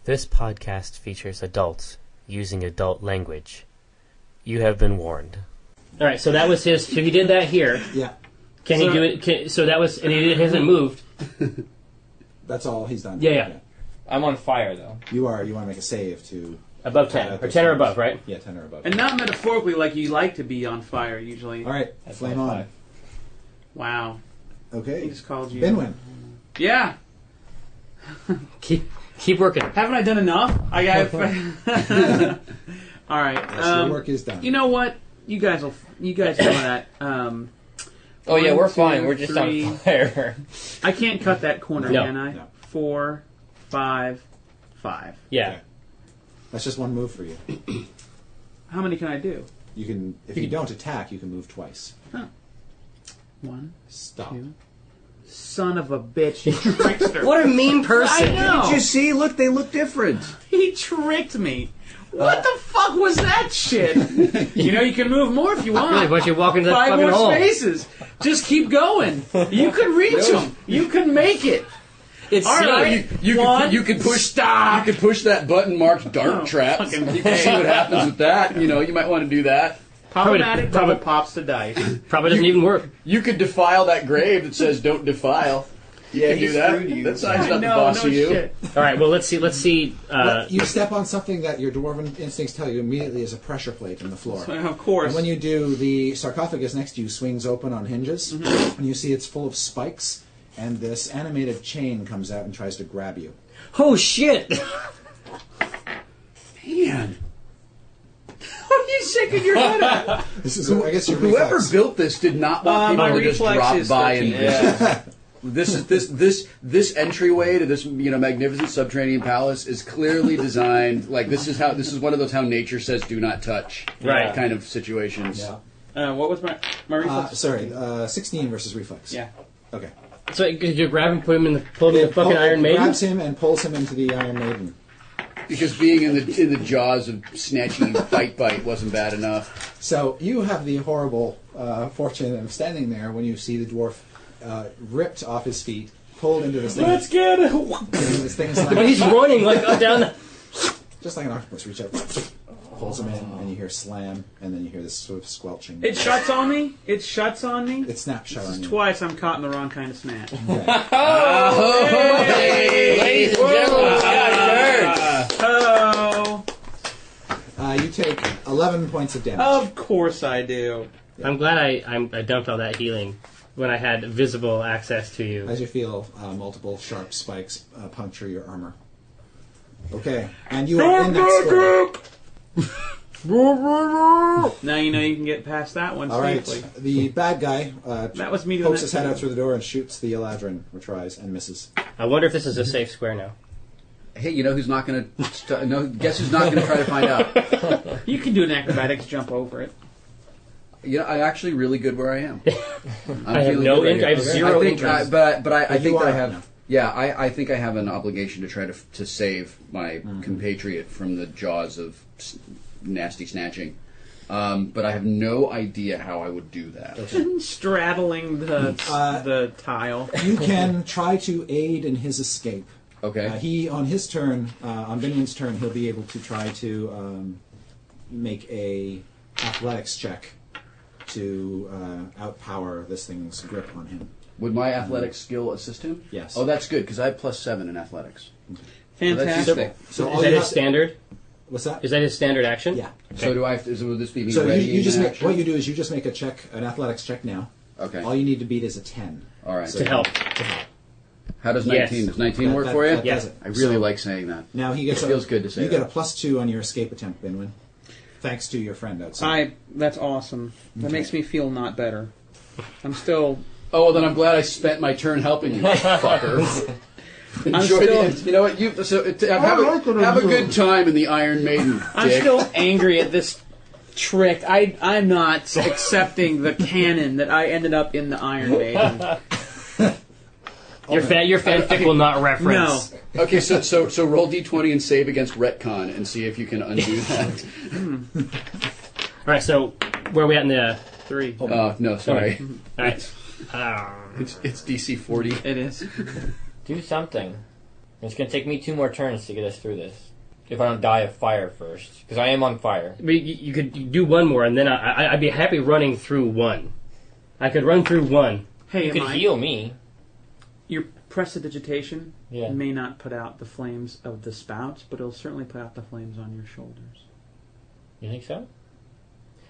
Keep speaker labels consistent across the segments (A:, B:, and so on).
A: This podcast features adults using adult language. You have been warned. All right, so that was his. So he did that here.
B: Yeah.
A: Can he do it? So that was, and he hasn't moved.
B: That's all he's done.
A: Yeah.
C: I'm on fire, though.
B: You are. You want to make a save to...
A: Above 10. Or 10 or above, right?
B: Yeah, 10 or above.
D: And not metaphorically like you like to be on fire, usually.
B: All right,
C: That's
B: flame
C: my
B: on.
C: 5.
D: Wow.
B: Okay.
D: He just called you.
B: Binwin.
D: Yeah.
A: Keep working.
D: Haven't I done enough? I got. All right.
B: Yes, your work is done.
D: You know what? You guys know that.
C: Oh, yeah,
D: 1,
C: we're
D: 2,
C: fine. We're just
D: 3.
C: on fire.
D: I can't cut that corner,
A: No.
D: can I?
B: No.
D: 4, 5, 5.
A: Yeah.
B: Okay. That's just one move for you.
D: How many can I do?
B: You can, if you don't attack, you can move twice.
D: Huh. 1,
B: Stop.
D: 2. Son of a bitch, you trickster.
A: What a mean person.
D: I know.
E: Did you see? Look, they look different.
D: He tricked me. What the fuck was that shit? You know, you can move more if you want.
A: Really, why don't you walk into that
D: 5
A: fucking
D: more
A: hole?
D: spaces. Just keep going. You can reach them. You can make it.
A: It's
D: All
A: silly.
D: right.
E: You could push.
D: Stop.
E: You could push that button marked "Dart
D: Oh,
E: Trap."
D: fucking
E: You can see what happens with that. You know, you might want to do that.
D: Problematic
A: Probably-
D: double pops the dice.
A: Probably doesn't even work.
E: You could defile that grave that says "Don't defile." You can do that. That sign's not the boss of you.
D: Shit.
A: All right, well, let's see.
B: You step on something that your dwarven instincts tell you immediately is a pressure plate in the floor.
D: Of course.
B: And when you do, the sarcophagus next to you swings open on hinges, and you see it's full of spikes, and this animated chain comes out and tries to grab you.
A: Oh, shit!
E: Man,
D: What are you shaking your head at?
B: This is, I guess, your
E: whoever
B: reflex.
E: built this did not want
D: my
E: people to just
D: reflex
E: drop
D: is
E: by and
D: 13.
E: yeah. This entryway to this magnificent subterranean palace is clearly designed like this is one of those how nature says do not touch
A: Right.
E: kind of situations.
B: Yeah.
D: What was my reflex?
B: 16 versus reflex.
D: Yeah.
B: Okay.
A: So you grab him, pull him in the fucking Iron Maiden?
B: Grabs him and pulls him into the Iron Maiden.
E: Because being in the jaws of snatchy bite wasn't bad enough.
B: So you have the horrible fortune of standing there when you see the dwarf ripped off his feet, pulled into this thing.
D: Let's get it.
B: This thing's
A: But he's running like down the...
B: just like an octopus. Reach out, pulls him in, and you hear slam, and then you hear this sort of squelching.
D: It shuts on me. It shuts on me.
B: It snaps shut on you.
D: Twice I'm caught in the wrong kind of snap.
C: Hey! Ladies and gentlemen, Scott Kurtz!
D: Oh,
B: You take 11 points of damage.
D: of course I do.
A: I'm glad I dumped all that healing when I had visible access to you.
B: As you feel multiple sharp spikes puncture your armor. Okay, and you are in that square.
D: Now you know you can get past that one
B: All right,
D: safely.
B: the bad guy
D: That was me doing
B: pokes
D: that
B: his head
D: too.
B: out through the door and shoots the Eladrin, or tries, and misses.
A: I wonder if this is a safe square now.
E: Hey, you know who's not going to? Guess who's not going to try to find out?
D: You can do an acrobatics jump over it.
E: You know, I'm actually really good where I am.
A: I have no
E: good right
A: I have
E: here.
A: zero
E: I think,
A: interest.
E: but I
B: But
E: think
B: you
E: that I
B: are
E: have.
B: now.
E: Yeah, I think I have an obligation to try to save my compatriot from the jaws of nasty snatching. But I have no idea how I would do that.
D: Straddling the tile.
B: You can try to aid in his escape.
E: Okay.
B: He, on his turn, on Binwin's turn, he'll be able to try to make a athletics check to outpower this thing's grip on him.
E: Would my athletics skill assist him?
B: Yes.
E: Oh, that's good because I have +7 in athletics.
D: Fantastic.
B: So
A: Is
B: all
A: that
B: you
A: his
B: have-
A: standard?
B: What's that?
A: Is that his standard action?
B: Yeah.
E: So do I? Will this be me
B: So
E: ready
B: you
E: in
B: just make,
E: action?
B: what you do is you just make a check, an athletics check now.
E: Okay.
B: All you need to beat is a 10.
E: All right.
B: So
A: To help.
E: How does
A: Yes.
E: 19? Does 19 work
B: That-
E: for you?
B: that
A: Yeah.
B: does it.
E: I really
B: So
E: like saying that.
B: now he gets
E: It feels good to say
B: you get a
E: that.
B: +2 on your escape attempt, Binwin, thanks to your friend outside.
D: That's awesome. That makes me feel not better. I'm still.
E: Oh, well, then I'm glad I spent my turn helping you, fucker. Enjoy
D: still-
E: you know what? Have a good time in the Iron Maiden,
D: I'm
E: dick.
D: still angry at this trick. I'm not accepting the canon that I ended up in the Iron Maiden.
A: Your fanfic will not reference.
D: No.
E: Okay, so roll d20 and save against retcon and see if you can undo that.
A: All right, so where are we at in the...
D: 3.
E: No, sorry.
A: All right.
E: It's DC 40.
D: It is.
C: Do something. It's going to take me 2 more turns to get us through this. If I don't die of fire first. Because I am on fire.
F: But you could do one more, and then I'd be happy running through one. I could run through one.
D: Hey,
C: You could heal me.
D: Your prestidigitation
C: Yeah.
D: may not put out the flames of the spouts, but it'll certainly put out the flames on your shoulders.
C: You think so?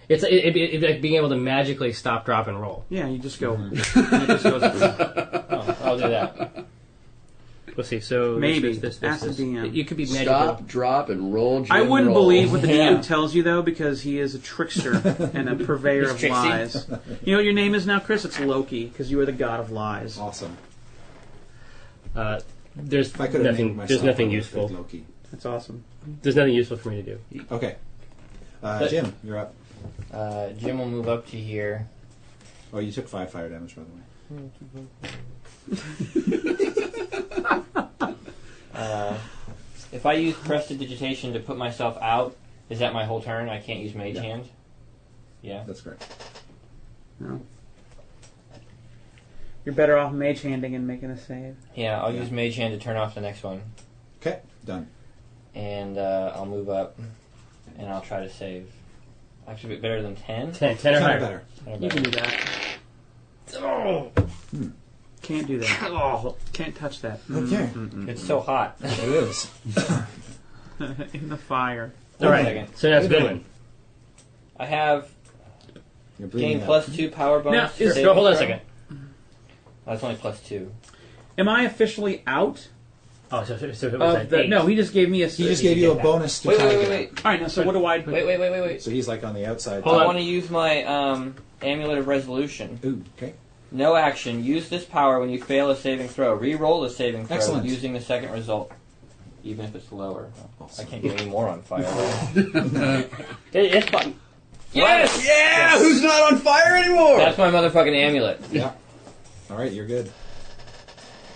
F: It's like being able to magically stop, drop, and roll.
D: Yeah, you just go. and it just goes through.
C: Oh, I'll do that.
F: Let's see. So
D: Maybe.
F: this.
D: Ask the DM.
F: You could be magical.
E: Stop, drop, and roll. Jim,
D: I wouldn't
E: roll.
D: believe what the
C: Yeah.
D: DM tells you, though, because he is a trickster and a purveyor
C: He's
D: of
C: tricksy.
D: lies. You know what your name is now, Chris? It's Loki, because you are the god of lies.
B: Awesome.
F: There's
B: If I could have named
F: nothing.
B: myself,
F: There's nothing
B: I would have
F: useful.
B: picked Loki.
D: That's awesome.
F: There's nothing useful for me to do.
B: Okay. Jim, you're up.
C: Jim will move up to here.
B: Oh, you took 5 fire damage, by the way.
C: If I use prestidigitation to put myself out, is that my whole turn? I can't use Mage Hand? Yeah.
B: That's correct.
D: No. You're better off mage handing and making a save.
C: Yeah, I'll
B: Yeah.
C: use Mage Hand to turn off the next one.
B: Okay, done.
C: And I'll move up, and I'll try to save. Actually, a bit better than 10?
F: 10 or
B: 10
F: higher.
B: or better.
D: You can do that.
F: Oh.
D: Can't do that.
F: Oh.
D: Can't touch that.
B: Okay.
C: It's so hot.
B: It is.
D: In the fire.
F: All
C: Wait a
F: right.
C: second.
F: So that's Binwin.
C: I have
B: You're bleeding
C: gain
B: out.
C: +2 power bonus.
D: Now,
C: to
D: is-
C: saving
F: Hold on a
C: throw.
F: second.
C: That's only +2.
D: Am I officially out?
F: Oh, so it was
D: Of
F: like
D: the,
F: 8.
D: no, he just gave me a.
B: He just gave you a
F: get that.
B: bonus to
C: Wait,
B: try
C: wait,
B: to
C: wait,
B: get
C: wait.
D: All right, now, so what do I?
C: Wait.
B: So he's like on the outside.
F: Hold
C: I
F: on.
C: want to use my Amulet of Resolution.
B: Ooh, okay.
C: No action. Use this power when you fail a saving throw. Re-roll the saving throw
B: Excellent.
C: using the second result, even if it's lower.
B: Awesome.
C: I can't get any more on fire.
F: It's fun.
C: Yes!
E: Yeah, who's not on fire anymore?
C: That's my motherfucking amulet.
B: Yeah. All right, you're good.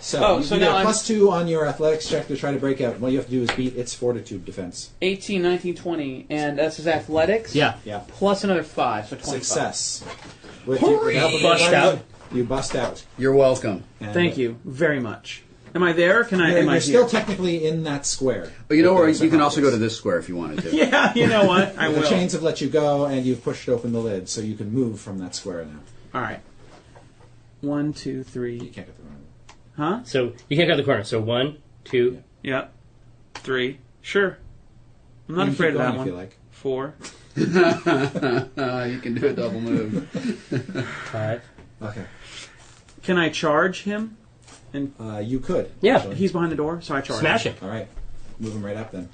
B: So,
D: Oh,
B: you
D: so
B: can
D: now
B: get a
D: I'm-
B: +2 on your athletics check to try to break out. What you have to do is beat its fortitude defense.
D: 18, 19, 20, and that's his athletics.
F: Yeah.
B: Yeah.
D: Plus another 5, so 25.
B: Success. With the help of your
F: Bust
B: buddy,
F: out.
B: You bust out.
E: You're welcome.
B: And
D: Thank you very much. Am I there? Can I?
B: You're,
D: Am I
B: you're still
D: here?
B: technically in that square.
E: But you know
B: With
E: where
B: those
E: you can also go to
B: sarcophagus.
E: this square if you wanted to.
D: Yeah, you know what? I
B: The
D: will.
B: chains have let you go, and you've pushed open the lid, so you can move from that square now.
D: All right. 1, 2,
B: You
D: 3.
B: can't get the run.
D: Huh?
F: So you can't cut the corner. So 1, 2.
D: Yep. 3. Sure. I'm not
B: You can
D: afraid
B: keep
D: of
B: going
D: that
B: if you
D: one.
B: like.
D: 4.
E: You can do a double move.
F: 5.
B: Okay.
D: Can I charge him?
B: You could.
F: Yeah.
B: actually.
D: He's behind the door, so I charge
F: Smash
D: him.
F: it.
B: All right. Move him right up then.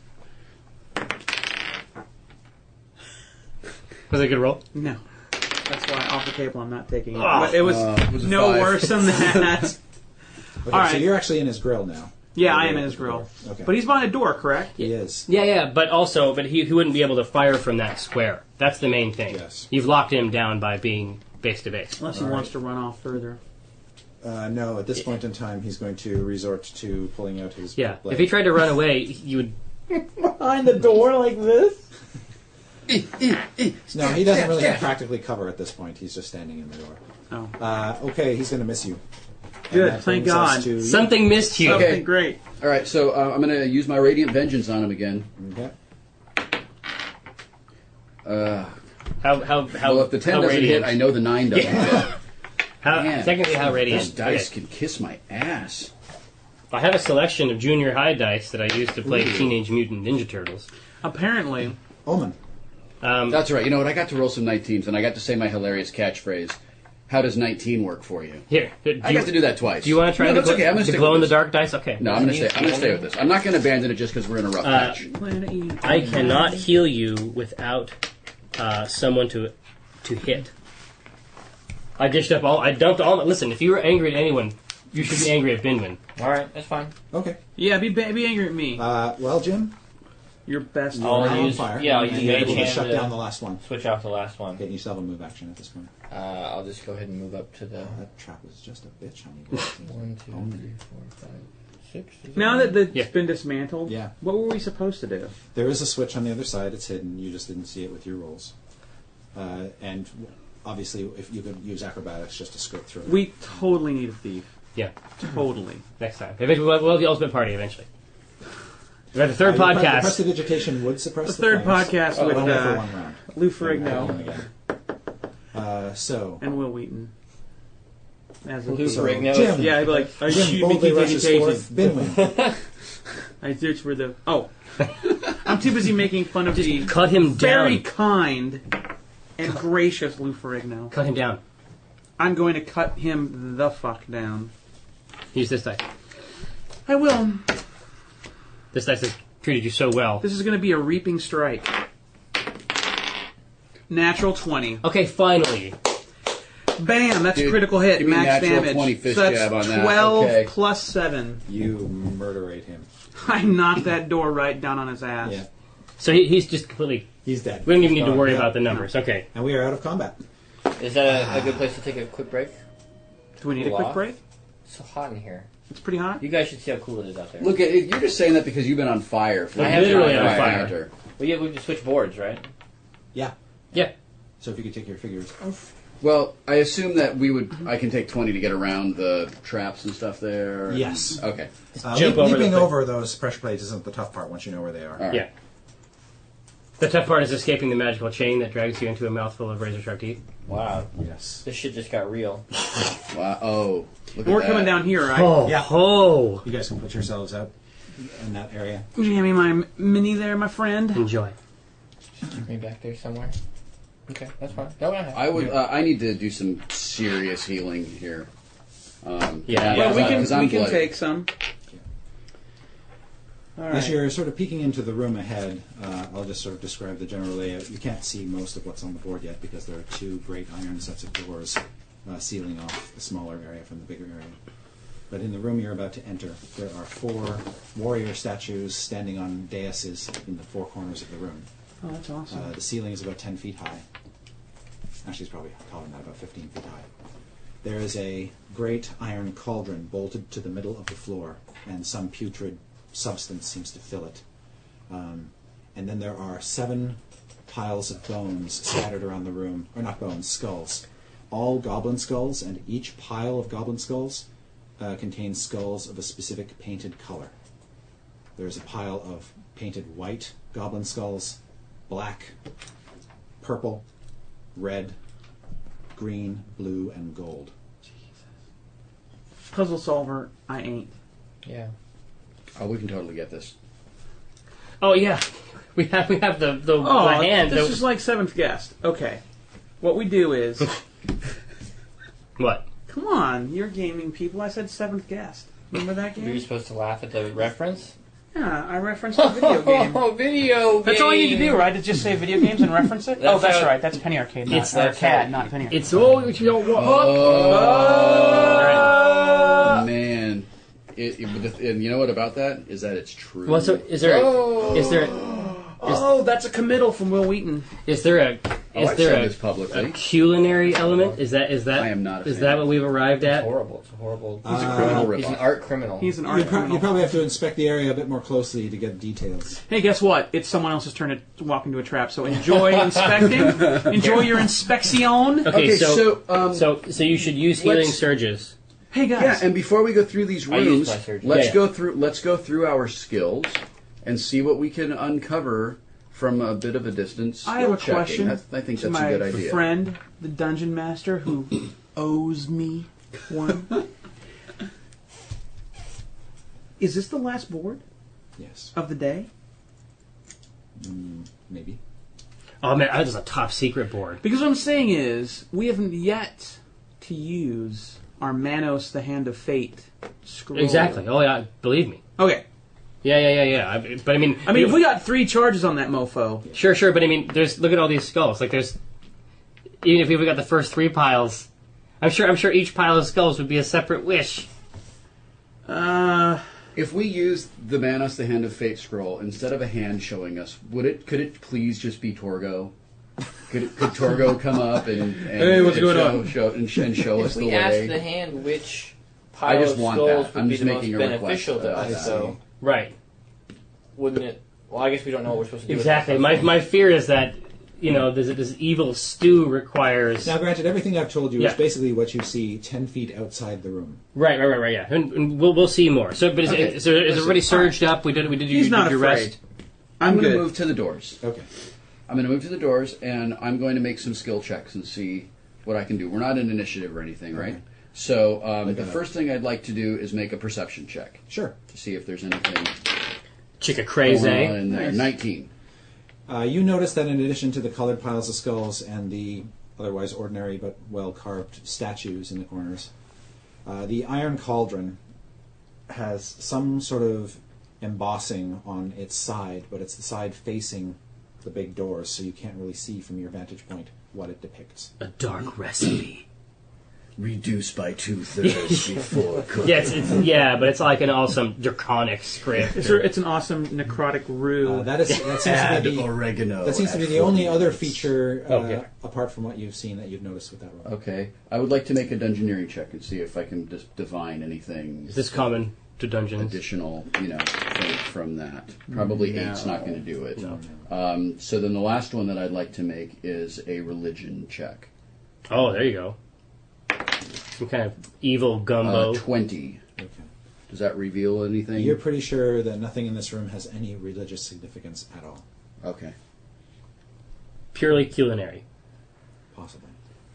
F: Was it a good roll?
D: No. That's why off the table I'm not taking it.
F: Oh.
D: But it was
E: It was a
D: no
E: 5.
D: worse than that.
B: Okay,
D: All
B: so
D: right.
B: you're actually in his grill now.
D: Yeah,
B: You're
D: I am
B: right
D: in his
B: at the
D: grill.
B: door. Okay.
D: But he's behind a door, correct?
B: He is.
F: Yeah, but he wouldn't be able to fire from that square. That's the main thing.
B: Yes.
F: You've locked him down by being base to base.
D: Unless he
B: All
D: wants
B: right.
D: to run off further.
B: No, at this point in time, he's going to resort to pulling out his
F: Yeah.
B: blade.
F: If he tried to run away, you would.
D: Behind the door like this?
B: No, he doesn't really have practically cover at this point. He's just standing in the door.
D: Oh.
B: Okay, he's going to miss you. And
D: Good,
B: that
D: thank
B: brings us
D: God.
B: to-
F: Something missed you.
D: Something
E: Okay.
D: great.
E: All right, so I'm going to use my Radiant Vengeance on him again.
B: Okay.
F: How
E: Well, if the 10
F: how
E: doesn't
F: radiant?
E: hit, I know the 9 doesn't hit.
F: How,
E: Man,
F: technically, how radiant?
E: This dice
F: Okay.
E: can kiss my ass.
F: I have a selection of junior high dice that I use to play Teenage Mutant Ninja Turtles.
D: Apparently,
B: Omin.
E: That's right. You know what? I got to roll some 19s, and I got to say my hilarious catchphrase. How does 19 work for you?
F: Here, do
E: I
F: you,
E: got to do that twice.
F: do you want to try
E: no,
F: the,
E: that's okay. I'm gonna
F: the
E: stick
F: glow in
E: with
F: the
E: this.
F: dark dice? Okay.
E: No, I'm going to stay with this. I'm not going to abandon it just because we're in a rough patch.
D: Planet E.
F: I cannot heal you without someone to hit. I dished up all. I dumped all. Listen, if you were angry at anyone, you should be angry at Binwin.
C: Alright, that's fine.
B: Okay.
D: Yeah, be angry at me.
B: Well, Jim,
D: Your best.
B: you're
C: I'll
B: now on
C: use-
B: fire.
C: yeah, I'll
B: and
C: use
B: you're
C: Mage
B: able to
C: Hand
B: shut
C: to-
B: down the last one.
C: Switch off the last one.
B: Okay, you still have a move action at this point.
C: I'll just go ahead and move up to the
B: That trap was just a bitch on you guys.
C: 1, 2, 3, 4, 5, 6. Is
D: Now
C: it?
D: that it's
F: Yeah.
D: been dismantled,
B: Yeah.
D: what were we supposed to do?
B: There is a switch on the other side. It's hidden. You just didn't see it with your rolls. And obviously, if you could use acrobatics just to skirt through it.
D: We totally need a thief.
F: Yeah,
D: Totally.
F: next time. Eventually, we'll have the ultimate party eventually. We have the third
B: The
F: podcast.
B: prestidigitation would suppress
D: The third
B: flames.
D: podcast
B: Oh,
D: with
B: only for 1 round.
D: Lou
B: And
D: Ferrigno
B: again. So
D: and Will Wheaton. As a
C: Lou
B: so
C: Ferrigno.
B: Jim,
D: Yeah, I'd be like, are
B: Jim
D: you
B: boldly
D: making
B: rushes
D: vegetation?
B: forth. Binwin.
D: I search for the. Oh. I'm too busy making fun of the
F: Cut him
D: very
F: down.
D: kind and gracious Lou Ferrigno.
F: Cut him down.
D: I'm going to cut him the fuck down.
F: Use this dice.
D: I will.
F: This dice has treated you so well.
D: This is going to be a reaping strike. Natural 20.
F: Okay, finally.
D: Bam! That's a
E: Dude,
D: critical hit.
E: give me
D: Max
E: natural
D: damage.
E: 20 fist
D: so that's
E: jab on that.
D: 12
E: Okay.
D: plus 7.
B: You murderate him.
D: I knocked that door right down on his ass.
B: Yeah.
F: So he's just completely...
B: He's dead.
F: We don't even need to
B: Gone.
F: worry
B: Yeah.
F: about the numbers. Okay.
B: And we are out of combat.
C: Is that a good place to take a quick break?
D: Do we need a
C: Cool
D: quick
C: off.
D: break?
C: It's so hot in here.
D: It's pretty hot.
C: You guys should see how cool it is out there.
E: Look, you're just saying that because you've been on fire. For
C: I have
F: literally
C: been
F: on
C: on
F: fire.
E: Hunter.
C: Well, yeah, we can switch boards, right?
B: Yeah.
F: Yeah.
B: So if you could take your figures off.
E: Well, I assume that I can take 20 to get around the traps and stuff there.
B: Yes.
E: Okay.
F: Jump over the
B: leaping
F: thing.
B: over those pressure plates isn't the tough part once you know where they are.
E: All right.
F: Yeah. The tough part is escaping the magical chain that drags you into a mouthful of razor-sharp teeth.
C: Wow.
B: Yes.
C: This shit just got real.
E: Wow. Oh, look
D: We're
E: at
D: coming
E: that.
D: down here, right?
F: Oh,
B: Yeah.
F: oh.
B: You guys can put yourselves out in that area.
D: Would you hand me my mini there, my friend?
F: Enjoy.
C: Maybe back there somewhere. Okay, that's fine. No, no, no.
E: I would. I need to do some serious healing here.
F: Yeah.
D: Well, we
E: 'cause I'm
D: can
E: bloody.
D: take some. All
B: As
D: right.
B: you're sort of peeking into the room ahead, I'll just sort of describe the general layout. You can't see most of what's on the board yet because there are 2 great iron sets of doors sealing off the smaller area from the bigger area. But in the room you're about to enter, there are 4 warrior statues standing on daises in the 4 corners of the room.
D: Oh, that's awesome.
B: The ceiling is about 10 feet high. Actually, it's probably taller than that, about 15 feet high. There is a great iron cauldron bolted to the middle of the floor, and some putrid substance seems to fill it. And then there are 7 piles of bones scattered around the room, or not bones, skulls. All goblin skulls, and each pile of goblin skulls contains skulls of a specific painted color. There's a pile of painted white goblin skulls, black, purple, red, green, blue, and gold.
D: Puzzle solver, I ain't.
C: Yeah.
E: Oh, we can totally get this.
F: Oh, yeah. We have the
D: Oh,
F: hand.
D: this is like 7th guest. Okay. What we do is...
F: What?
D: Come on, you're gaming people. I said 7th guest. Remember that
C: Were you
D: game?
C: supposed to laugh at the reference?
D: Yeah, I referenced a video game.
C: Oh, video game.
D: That's all you need to do, right? To just say video games and reference it?
C: That's
D: That's
C: how-
D: right. That's Penny Arcade, not
F: It's-
D: Arcade, not Penny Arcade.
F: It's all what you don't want.
E: Man, and you know what about that is that it's true.
F: Well, so is there
D: Oh, that's a committal from Will Wheaton.
F: is there a
E: I've
F: is there
E: said
F: a,
E: this publicly.
F: a culinary element? Is that
E: I am not a
F: is
E: fan.
F: that what we've arrived
C: It's
F: at?
C: horrible. It's a horrible.
E: He's a criminal
C: He's an
E: ripoff.
C: art criminal.
D: He's an
B: You
D: art criminal.
B: probably have to inspect the area a bit more closely to get details.
D: Hey, guess what? It's someone else's turn to walk into a trap, so enjoy inspecting. Enjoy your inspection.
F: Okay,
E: so
F: so you should use healing
E: let's-
F: surges.
D: Hey, guys.
E: yeah, and before we go through these
C: I used
E: rooms,
C: my surgery.
E: let's
F: Yeah.
E: go through our skills and see what we can uncover from a bit of a distance.
D: I have a
E: skill checking.
D: question
E: I think
D: to
E: that's
D: my
E: a good idea.
D: friend, the dungeon master, who owes me one. Is this the last board
B: Yes.
D: of the day?
B: Maybe.
F: Oh man, that is a top secret board.
D: Because what I'm saying is, we haven't yet to use our Manos, the Hand of Fate scroll.
F: Exactly. Oh yeah, believe me.
D: Okay.
F: Yeah. But I mean,
D: if we got 3 charges on that mofo,
F: sure. But I mean, look at all these skulls. Like there's even if we got the first 3 piles, I'm sure each pile of skulls would be a separate wish.
E: If we use the Manos, the Hand of Fate scroll instead of a hand showing us, could it please just be Torgo? Could Torgo come up and
D: Hey, what's going on?
E: show us
C: If
E: the
C: we asked
E: way?
C: the hand which
E: I
C: pile
E: just
C: of
E: want
C: skulls
E: that.
C: would
E: I'm
C: be
E: just
C: the most
E: making a request
C: beneficial to
E: about
C: us,
E: that.
C: though,
F: Right.
C: wouldn't it? Well, I guess we don't know what we're supposed to do.
F: Exactly.
C: With that
F: My fear is that this evil stew requires.
B: Now, granted, everything I've told you
F: Yeah.
B: is basically what you see 10 feet outside the room.
F: Right, yeah, and we'll see more. So, but is everybody surged up? We did
D: He's not
F: your
D: afraid.
F: rest.
E: I'm going to
D: good.
E: move to the doors.
B: Okay.
E: I'm going to move to the doors, and I'm going to make some skill checks and see what I can do. We're not in initiative or anything, right?
B: Okay.
E: So the
B: that
E: first thing I'd like to do is make a perception check
B: Sure.
E: to see if there's anything
F: Chica
E: going
F: crazy.
E: on in there. 19.
B: You notice that in addition to the colored piles of skulls and the otherwise ordinary but well-carved statues in the corners, the iron cauldron has some sort of embossing on its side, but it's the side facing the big doors, so you can't really see from your vantage point what it depicts.
F: A dark recipe.
E: Reduced by 2/3 before cooking.
F: Yeah, but it's like an awesome draconic script.
D: It's an awesome necrotic roux.
B: That seems
E: Add
B: to be the,
E: oregano.
B: that seems to be
E: at
B: the only
E: 40.
B: other feature,
F: Okay.
B: apart from what you've seen, that you've noticed with that room.
E: Okay. I would like to make a dungeoneering check and see if I can just divine anything
F: Is this common to dungeons?
E: additional, from that. Probably
D: No.
E: 8's not going to do it.
F: No.
E: So then the last one that I'd like to make is a religion check.
F: Oh, there you go. Some kind of evil gumbo.
E: 20.
B: Okay.
E: Does that reveal anything?
B: You're pretty sure that nothing in this room has any religious significance at all.
E: Okay.
F: Purely culinary.
B: Possibly.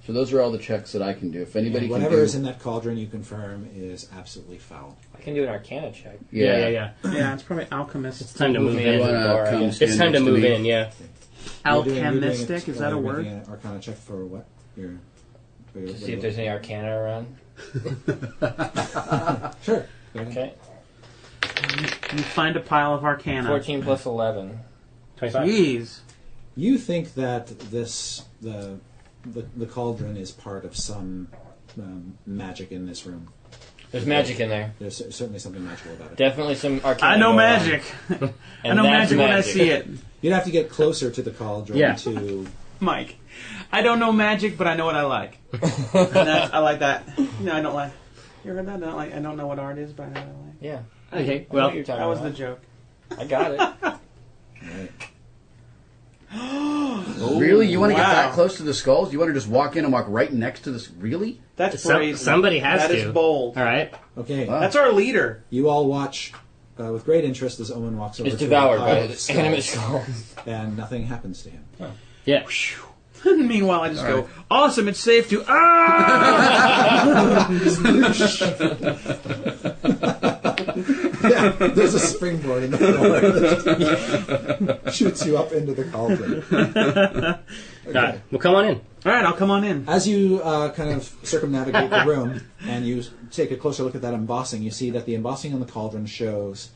E: So those are all the checks that I can do. If anybody
B: And
E: can
B: whatever
E: do...
B: is in that cauldron, you confirm, is absolutely foul.
C: I can do an Arcana check.
F: Yeah.
D: Yeah, it's probably alchemist.
F: It's time to move
C: me
F: in.
C: into
E: wanna
C: the bar, I
E: come
C: guess.
E: stand
F: It's time to
E: next
F: move
E: me?
F: in, yeah.
B: You're doing
D: Alchemistic, is that a word?
B: Making an Arcana check for what?
C: To see if there's any Arcana around.
B: Sure. Go ahead.
C: Okay.
D: You find a pile of arcana.
C: 14 plus 11.
F: 25.
D: Jeez.
B: You think that the cauldron is part of some magic in this room.
C: There's magic in there.
B: There's certainly something magical about it.
C: Definitely some Arcana.
D: I know
C: going on.
D: magic. I
C: And
D: know
C: that's
D: magic when I see it.
B: You'd have to get closer to the cauldron
F: Yeah.
B: to...
D: Mike, I don't know magic, but I know what I like. I like that. No, I don't like. You heard that? I don't know what art is, but I know what I like.
C: Yeah.
F: Okay,
C: I know
F: well,
C: what you're talking
D: That was the
C: about.
D: joke.
C: I got it.
B: Right.
E: Really? You want to get
D: wow.
E: that close to the skulls? You want to just walk in and walk right next to this? Really?
D: That's
F: Some-
D: crazy.
F: somebody has
D: That
F: to.
D: is bold.
F: all right.
B: Okay.
E: Wow.
D: That's our leader.
B: You all watch with great interest as Omin walks over
C: It's
B: to
C: devoured
B: a
C: by
B: pile of
C: the animate
B: skulls,
C: skull.
B: and nothing happens to him.
F: Yeah.
D: Meanwhile, I just go, awesome, it's safe to... Ah!
B: Yeah, there's a springboard in the floor that shoots you up into the cauldron.
F: All right. Well, come on in.
D: All right, I'll come on in.
B: As you kind of circumnavigate the room and you take a closer look at that embossing, you see that the embossing on the cauldron shows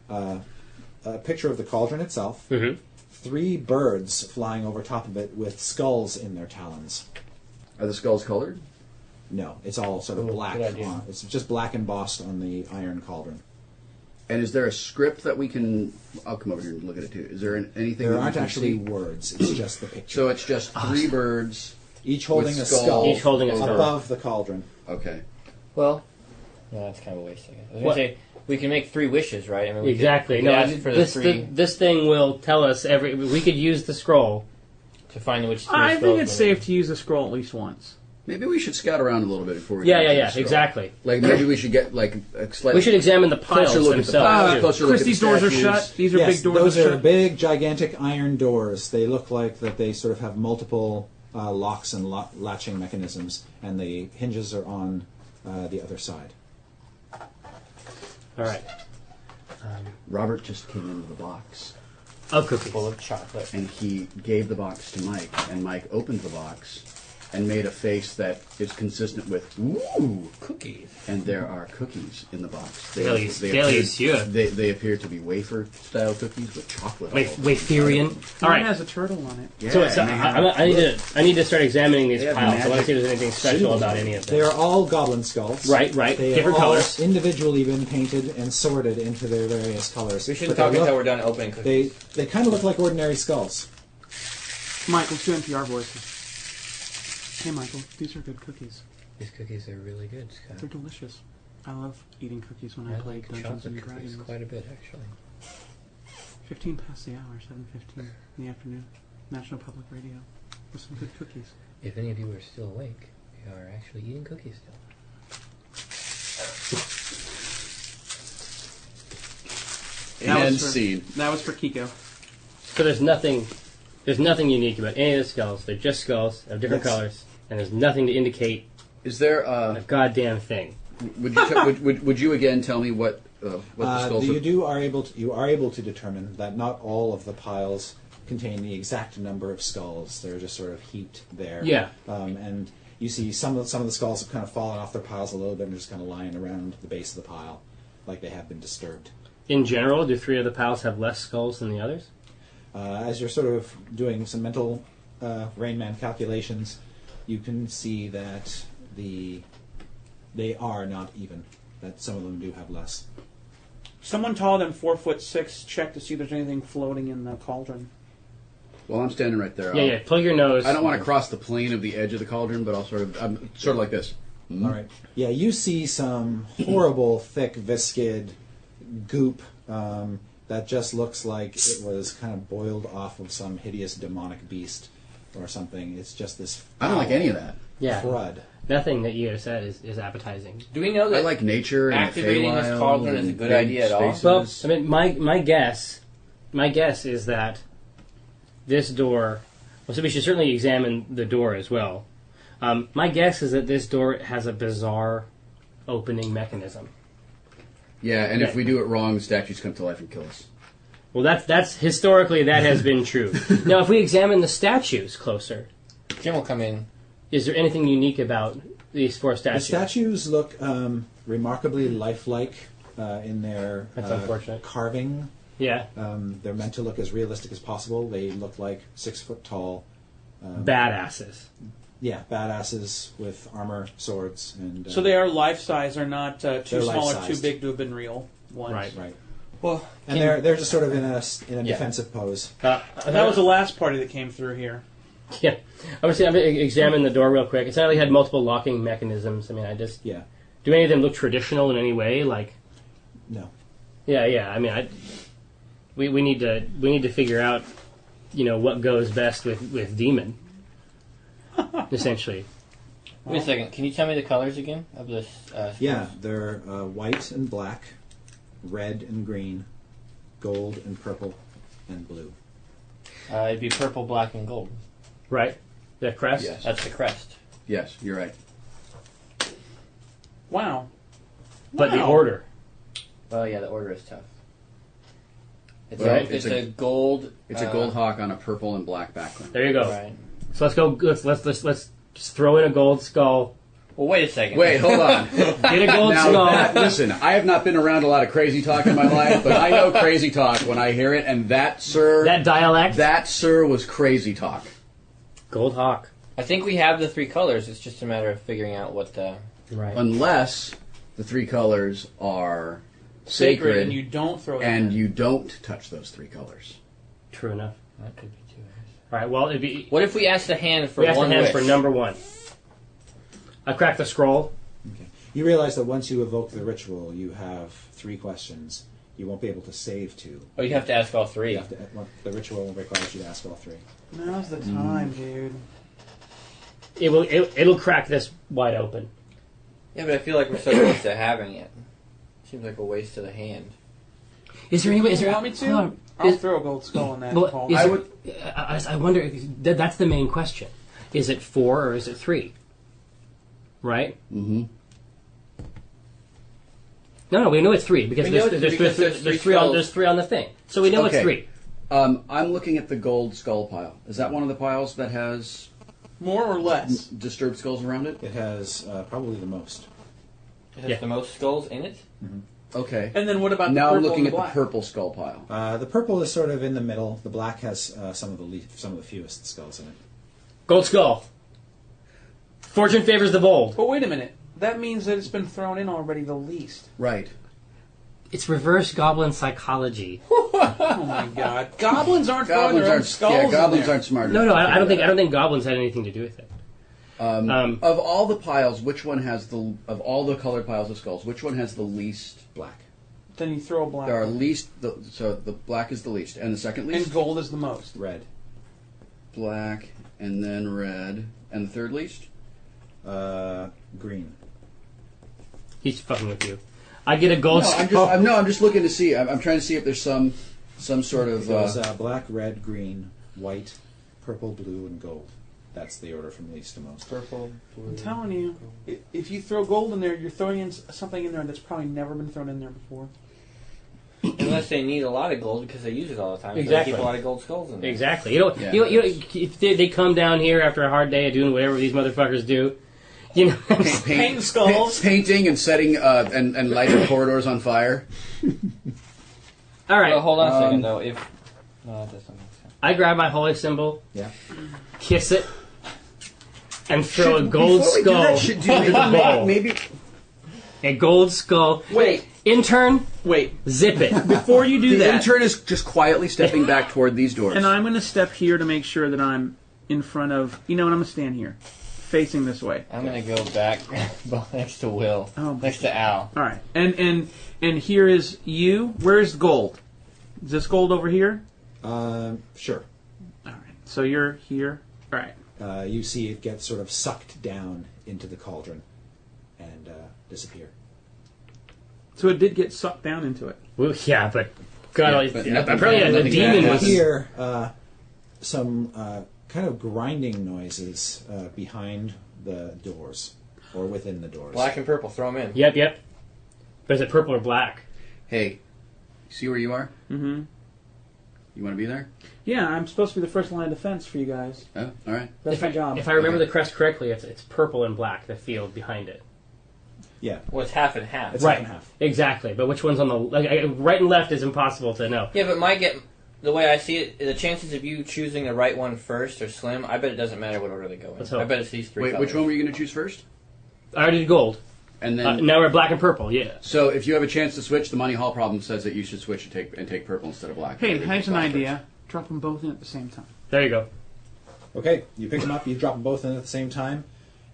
B: a picture of the cauldron itself,
F: Mm-hmm.
B: 3 birds flying over top of it with skulls in their talons.
E: Are the skulls colored?
B: No, it's all sort of black.
C: good idea.
B: It's just black embossed on the iron cauldron.
E: And is there a script that we can... I'll come over here and look at it too. Is there anything
B: There
E: that we
B: aren't
E: can
B: actually
E: see?
B: words, it's just the picture.
E: So it's just 3 birds.
B: Each holding
E: with
B: a
E: skulls.
B: skull
F: Each holding a skull.
B: above the cauldron.
E: Okay.
C: Well, no, that's kind of a waste. I guess. I was
F: What?
C: going to say, we can make 3 wishes, right? I mean, we
F: Exactly.
C: Could,
F: No,
C: ask for the 3
F: this thing will tell us every. We could use the scroll.
C: to find which 3
D: I think
C: spells
D: it's
C: we
D: safe
C: need.
D: to use the scroll at least once.
E: Maybe we should scout around a little bit before we
F: Yeah,
E: get to the scroll.
F: exactly.
E: Like maybe we should get like a slightly
F: We should examine the piles
E: closer look at the
F: themselves.
E: piles,
F: too.
E: closer look at the
D: Christie's doors are
E: statues.
D: shut. These are
B: Yes,
D: big doors
B: those
D: that
B: are
D: shut.
B: big, gigantic iron doors. They look like that they sort of have multiple locks and latching mechanisms, and the hinges are on the other side.
F: All right.
E: Robert just came into the box
F: Of cookies.
C: Full of chocolate.
E: and he gave the box to Mike, and Mike opened the box and made a face that is consistent with "ooh,"
C: Cookies.
E: and there are cookies in the box.
F: Delicieux.
E: They appear to be wafer-style cookies with chocolate. all over them.
F: Waferian. All
D: Mine
F: right.
D: has a turtle on it.
E: Yeah,
F: So
E: and they have-
F: I need to start examining these
E: They have
F: piles. I want to
E: magic
F: see if there's anything special about any of
B: They
F: them.
B: are all goblin skulls.
F: Right.
B: They
F: Different
B: have all
F: colors.
B: individually been painted and sorted into their various colors.
C: We shouldn't
B: But
C: talk
B: they
C: until
B: look-
C: we're done opening cookies.
B: They kind of look like ordinary skulls.
D: Mike, let's do NPR voices. Hey, Michael, these are good cookies.
C: These cookies are really good, Scott.
D: They're delicious. I love eating cookies when I play Dungeons and Dragons.
C: quite a bit, actually.
D: 15 past the hour, 7:15 in the afternoon. National Public Radio with some good cookies.
A: If any of you are still awake, we are actually eating cookies still.
E: And scene.
D: That was for Kiko.
F: So there's nothing unique about any of the skulls. They're just skulls of different colors, and there's nothing to indicate
E: Is there
F: a goddamn thing.
E: would you again tell me what the skulls
B: you are able to determine that not all of the piles contain the exact number of skulls. They're just sort of heaped there.
F: Yeah.
B: And you see some of the skulls have kind of fallen off their piles a little bit and are just kind of lying around the base of the pile, like they have been disturbed.
F: In general, do 3 of the piles have less skulls than the others?
B: As you're sort of doing some mental Rain Man calculations, you can see that they are not even. That some of them do have less.
D: Someone taller than 4'6" check to see if there's anything floating in the cauldron.
E: Well, I'm standing right there.
F: Yeah. Plug your nose.
E: I don't want to cross the plane of the edge of the cauldron, but I'm sort of like this. Mm-hmm.
B: All right. Yeah, you see some horrible, thick, viscid goop that just looks like it was kind of boiled off of some hideous demonic beast or something. It's just this.
E: I don't like any of that.
F: Yeah.
B: Crud.
F: Nothing that you have said is appetizing.
C: Do we know that
E: I like nature and
C: activating
E: the
C: this cauldron is a good
E: big
C: idea at all?
E: spaces.
F: Well, I mean, my guess is that this door. Well, so we should certainly examine the door as well. My guess is that this door has a bizarre opening mechanism.
E: Yeah, and if we do it wrong, the statues come to life and kill us.
F: Well, that's historically that has been true. Now, if we examine the statues closer,
C: Jim will come in.
F: is there anything unique about these 4
B: The
F: statues?
B: statues look remarkably lifelike in their
F: That's unfortunate.
B: carving.
F: Yeah,
B: They're meant to look as realistic as possible. They look like 6 foot tall.
F: badasses.
B: Yeah, badasses with armor, swords, and.
D: So they are life size, are not too
B: They're
D: small or
B: life-sized.
D: too big to have been real ones.
F: Right.
B: Right.
C: Well,
B: And they're just sort of in a defensive pose.
D: That was the last party that came through here.
F: Yeah, I'm going to examine the door real quick. It's not like it had multiple locking mechanisms. I mean,
B: Yeah.
F: do any of them look traditional in any way? Like,
B: No.
F: yeah. I mean, we need to figure out, what goes best with demon. Essentially,
C: wait a second. Can you tell me the colors again of this?
B: Yeah, they're white and black, red and green, gold and purple, and blue.
C: It'd be purple, black, and gold.
F: right? The crest.
E: Yes.
C: That's the crest.
E: Yes, you're right.
D: Wow.
F: But the
D: Wow.
F: order.
C: Oh yeah, the order is tough. It's,
E: Well,
C: it's a gold.
E: It's a gold hawk on a purple and black background.
F: There you go.
C: Right.
F: So let's go. Let's just throw in a gold skull.
C: Well, wait a second.
E: Wait, hold on.
F: Get a gold
E: Now,
F: skull.
E: listen, I have not been around a lot of crazy talk in my life, but I know crazy talk when I hear it, and that, sir,
F: That dialect.
E: was crazy talk.
F: Gold hawk.
C: I think we have the 3 colors. It's just a matter of figuring out what the.
F: Right.
E: Unless the 3 colors are sacred,
D: And you don't throw it
E: and
D: in.
E: you don't touch those 3 colors.
F: True enough.
C: That could be 2.
F: All right. Well, it'd be.
C: What if we ask the hand for
F: We asked the
C: one
F: hands
C: wish?
F: for number 1. I cracked the scroll.
B: Okay. You realize that once you evoke the ritual, you have 3 questions. You won't be able to save 2.
C: Oh, you have to ask all 3.
B: You have to, the ritual requires you to ask all 3.
D: Now's the time, dude.
F: It'll crack this wide open.
C: Yeah, but I feel like we're so close to having it. Seems like a waste of the hand.
F: Is there any way? Is there?
D: You want me to?
F: Hold on.
D: I'll throw a gold skull in that
F: Well,
D: hole.
F: is there- I wonder. That's the main question. Is it 4 or is it 3? Right?
E: Mm-hmm.
F: No, we know it's 3 because
C: We know
F: there's
C: it's 3 because there's 3
F: 3 on
C: skulls.
F: there's 3 on the thing. So we know
E: Okay.
F: it's 3.
E: I'm looking at the gold skull pile. Is that one of the piles that has
D: More or less?
E: disturbed skulls around it?
B: It has probably the most.
C: It has
F: Yeah.
C: the most skulls in it?
E: Okay.
D: And then what about
E: Now
D: the
E: I'm
D: purple
E: looking
D: and
E: at
D: the
E: the
D: black?
E: purple skull pile.
B: The purple is sort of in the middle. The black has some of the fewest skulls in it.
F: Gold skull. Fortune favors the bold.
D: But wait a minute. That means that it's been thrown in already the least.
E: Right.
F: It's reverse goblin psychology.
D: Oh my god. Goblins aren't throwing their own skulls in
E: goblins
D: there.
E: aren't smart
F: No,
E: enough. to
F: I don't
E: figure
F: think
E: that
F: goblins had anything to do with it.
E: out. Of all the piles, which one has of all the colored piles of skulls, which one has the least?
B: Black.
D: Then you throw a black.
E: There are
D: one.
E: so the black is the least, and the second least.
D: And gold is the most.
B: Red.
E: black, and then red. And the third least?
B: Green.
F: He's fucking with you. I get a gold
E: No,
F: skull.
E: I'm just looking to see. I'm trying to see if there's some sort of.
B: It goes black, red, green, white, purple, blue, and gold. That's the order from least to most.
C: Purple, blue.
D: I'm telling you, if you throw gold in there, you're throwing in something in there that's probably never been thrown in there before.
C: Unless they need a lot of gold because they use it all the time. So
F: Exactly.
C: they keep a lot of gold skulls in there.
F: Exactly.
E: Yeah.
F: If they come down here after a hard day of doing whatever these motherfuckers do, you know.
D: Paint skulls.
E: Painting and setting and lighting corridors on fire.
F: All right.
C: Well, hold on a second, though. No, that doesn't make sense.
F: I grab my holy symbol,
B: Yeah.
F: kiss it, and throw a gold
E: Before we do
F: skull
E: that, should do
F: in the bowl.
E: maybe.
F: A gold skull.
D: Wait.
F: Intern,
D: Wait.
F: zip it.
D: Before you do
E: The
D: that,
E: intern is just quietly stepping back toward these doors.
D: and I'm going to step here to make sure that I'm in front of. You know what? I'm going to stand here, facing this way.
C: I'm going to go back next to Will.
D: Oh.
C: Next to Al.
D: All right. And here is you. Where's gold? Is this gold over here?
B: Sure.
D: All right. So you're here. All right.
B: You see it get sort of sucked down into the cauldron and disappear.
D: So it did get sucked down into it.
F: Well, yeah, but God,
E: but
F: apparently the
E: nothing
F: demon
E: bad
F: was.
B: Here, some kind of grinding noises behind the doors or within the doors.
C: Black and purple, throw them in.
F: Yep. But is it purple or black?
E: Hey, see where you are?
D: Mm-hmm.
E: You want to be there?
D: Yeah, I'm supposed to be the first line of defense for you guys.
E: Oh, all right.
D: That's my job.
F: If I remember
E: Okay.
F: the crest correctly, it's purple and black, the field behind it.
B: Yeah,
C: Well, it's half and half.
B: it's
F: Right.
B: half and half.
F: Exactly. But which one's on the... right and left is impossible to know.
C: Yeah, but the way I see it, the chances of you choosing the right one first are slim. I bet it doesn't matter what order they go in.
F: Let's hope.
C: I bet it's these three
E: Wait,
C: colors.
E: which one were you going to choose first?
F: I already did gold.
E: And then,
F: Now we're black and purple, yeah.
E: so if you have a chance to switch, the Money Hall problem says that you should switch and take purple instead of black.
D: Hey,
E: Everybody
D: here's an
E: black
D: idea. Drop them both in at the same time.
F: There you go.
B: Okay, you pick them up, you drop them both in at the same time,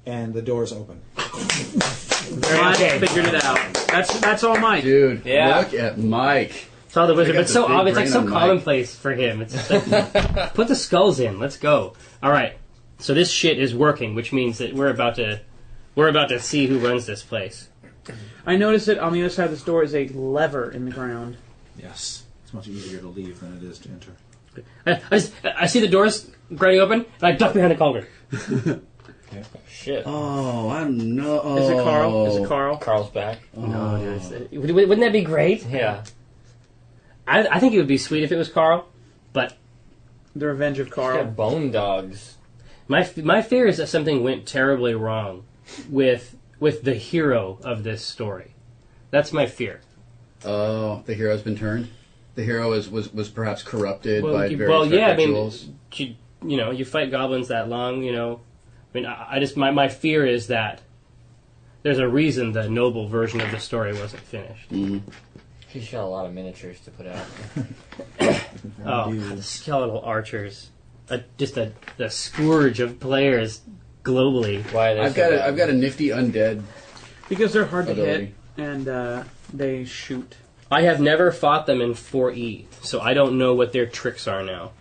B: and the doors open.
D: Mike figured it out. That's all Mike.
E: first. Dude,
C: Yeah.
E: look at Mike.
F: It's all the wizard,
E: got
F: but it's
E: the
F: so
E: big
F: obvious. It's like
E: brain
F: so
E: on Mike.
F: commonplace for him. It's just like, put the skulls in. Let's go. All right. So this shit is working, which means that we're about to see who runs this place.
D: I noticed that on the other side of this door is a lever in the ground.
B: Yes, it's much easier to leave than it is to enter.
F: I see the doors grinding open, and I duck behind the cauldron.
C: Shit.
E: Oh, I don't know.
D: Is it Carl? Is it Carl?
C: Carl's back.
F: No, dude. Wouldn't that be great?
C: Yeah.
F: I think it would be sweet if it was Carl, but
D: The Revenge of
C: He's
D: Carl.
C: got bone dogs.
F: my fear is that something went terribly wrong with the hero of this story. That's my fear.
E: Oh, the hero's been turned? The hero was perhaps corrupted by various
F: yeah. I mean,
E: rituals.
F: you fight goblins that long. I mean, I just my fear is that there's a reason the noble version of the story wasn't finished.
C: He's got a lot of miniatures to put out.
F: Oh, God, the skeletal archers, the scourge of players globally.
C: Why are they
E: I've
C: so bad?
E: got a nifty undead.
D: Because they're hard to
E: Ability.
D: hit, and they shoot.
F: I have never fought them in 4E, so I don't know what their tricks are now.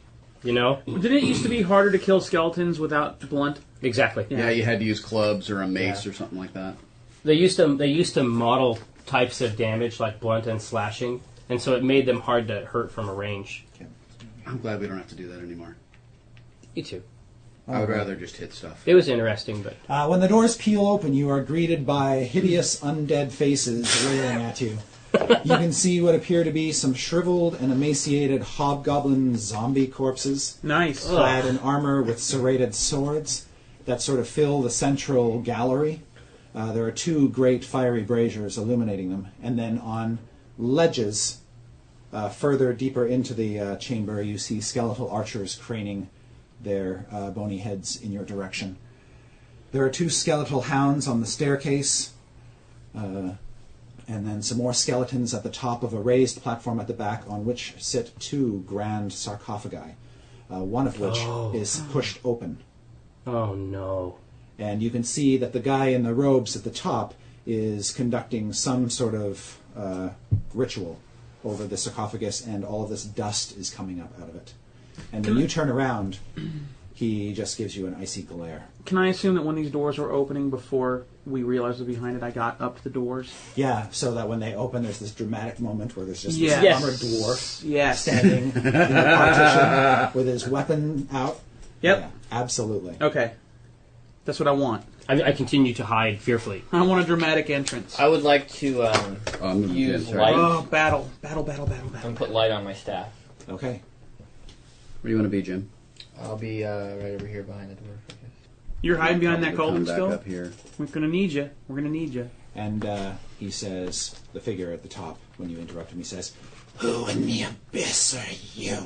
F: You know?
D: Didn't it used to be harder to kill skeletons without blunt?
F: Exactly.
D: Yeah.
E: Yeah, you had to use clubs or a mace or something like that.
F: They used to model types of damage like blunt and slashing, and so it made them hard to hurt from a range.
E: I'm glad we don't have to do that anymore.
F: You too.
E: I would rather just hit stuff.
F: It was interesting, but
B: When the doors peel open, you are greeted by hideous undead faces railing at you. You can see what appear to be some shriveled and emaciated hobgoblin zombie corpses,
D: Nice.
B: clad in armor with serrated swords that sort of fill the central gallery. There are two great fiery braziers illuminating them, and then on ledges further deeper into the chamber, you see skeletal archers craning their bony heads in your direction. There are two skeletal hounds on the staircase, and then some more skeletons at the top of a raised platform at the back on which sit two grand sarcophagi, one of which is pushed open.
F: oh no.
B: And you can see that the guy in the robes at the top is conducting some sort of ritual over the sarcophagus, and all of this dust is coming up out of it. And when you turn around, He just gives you an icy glare.
D: Can I assume that when these doors were opening before we realized what was behind it, I got up the doors?
B: Yeah, so that when they open, there's this dramatic moment where there's just
D: Yes.
B: this armored dwarf
D: Yes.
B: standing in the partition with his weapon out.
D: Yep.
B: Yeah, absolutely.
D: Okay. That's what I want.
F: I continue to hide fearfully.
D: I want a dramatic entrance.
C: I would like to
E: I'm moving
C: use
E: again, sorry.
C: light
D: Oh, battle.
C: and put light on my staff.
B: Okay.
E: Where do you want to be, Jim?
C: I'll be right over here behind the dwarf, I guess.
D: You're hiding behind that
E: Probably
D: cauldron
E: come
D: still?
E: back up here.
D: We're gonna need you. We're gonna need you.
B: And he says, the figure at the top, when you interrupt him, he says, "Who in the abyss are you?"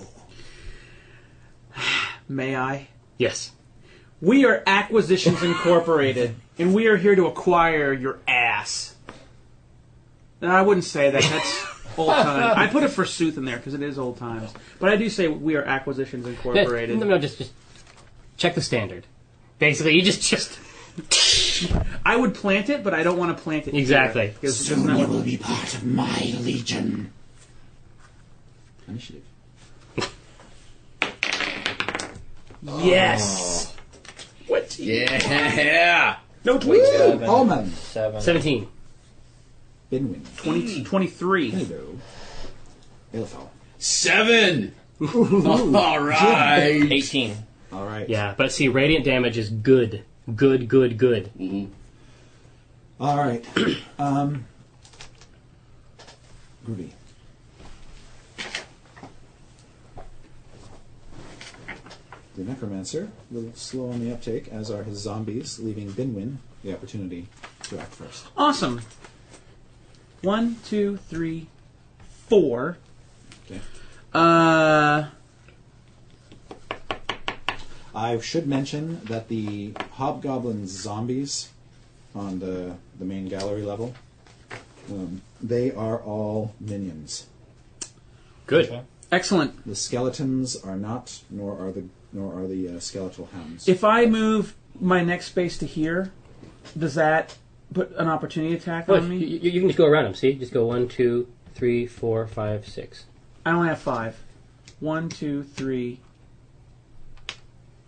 D: May I?
F: Yes.
D: We are Acquisitions Incorporated, and we are here to acquire your ass. No, I wouldn't say that. That's old times. I put a forsooth in there because it is old times. But I do say we are Acquisitions Incorporated.
F: No, just check the standard. Basically, you just
D: I would plant it, but I don't want to plant it here,
F: Exactly.
D: because
B: Soon
D: isn't that
B: you
D: what-
B: will be part of my legion. Initiative.
D: Yes. What?
E: Yeah!
D: No tweets.
C: Seven.
B: Omin.
F: 17.
B: Binwin.
D: 23.
B: Hello. Aeofel.
E: 7! All right!
C: 18.
B: All right.
F: Yeah, but see, radiant damage is good. Good.
E: Mhm.
B: All right. Groovy. The Necromancer, a little slow on the uptake, as are his zombies, leaving Binwin the opportunity to act first.
D: Awesome. 1, 2, 3, 4.
B: Okay. I should mention that the Hobgoblin zombies on the main gallery level, they are all minions.
F: Good.
C: Okay.
D: Excellent.
B: The skeletons are not, nor are the skeletal hounds.
D: If I move my next space to here, does that put an opportunity attack
F: Well,
D: on me?
F: you can just go around them. See, just go 1, 2, 3, 4, 5, 6.
D: I only have 5. 1, 2, 3,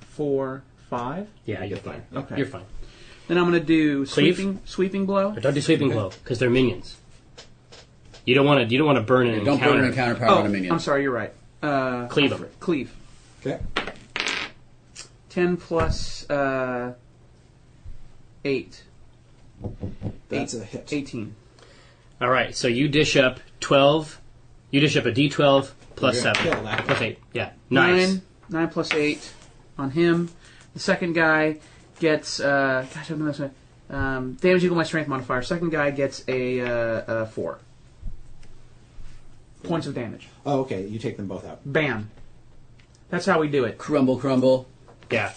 D: 4, 5.
F: Yeah, you're fine.
D: Okay.
F: You're fine.
D: Then I'm going to do
F: Cleave?
D: sweeping blow.
F: But don't do sweeping blow because they're minions. You don't want to burn an
E: Don't
F: encounter.
E: burn an encounter power on a minion.
D: I'm sorry, you're right.
F: Cleave them.
D: Cleave.
B: Okay.
D: 10 plus 8.
B: That's a hit.
D: 18.
F: All right, so you dish up 12. You dish up a D12 plus
B: You're gonna
F: 7
B: kill that
F: plus
B: guy.
F: 8. Yeah, nice.
D: 9 plus 8 on him. The second guy gets gosh, I'm this way. Damage equal my strength modifier. Second guy gets a 4 points of damage.
B: Oh, okay. You take them both out.
D: Bam. That's how we do it.
E: Crumble, crumble.
F: Yeah.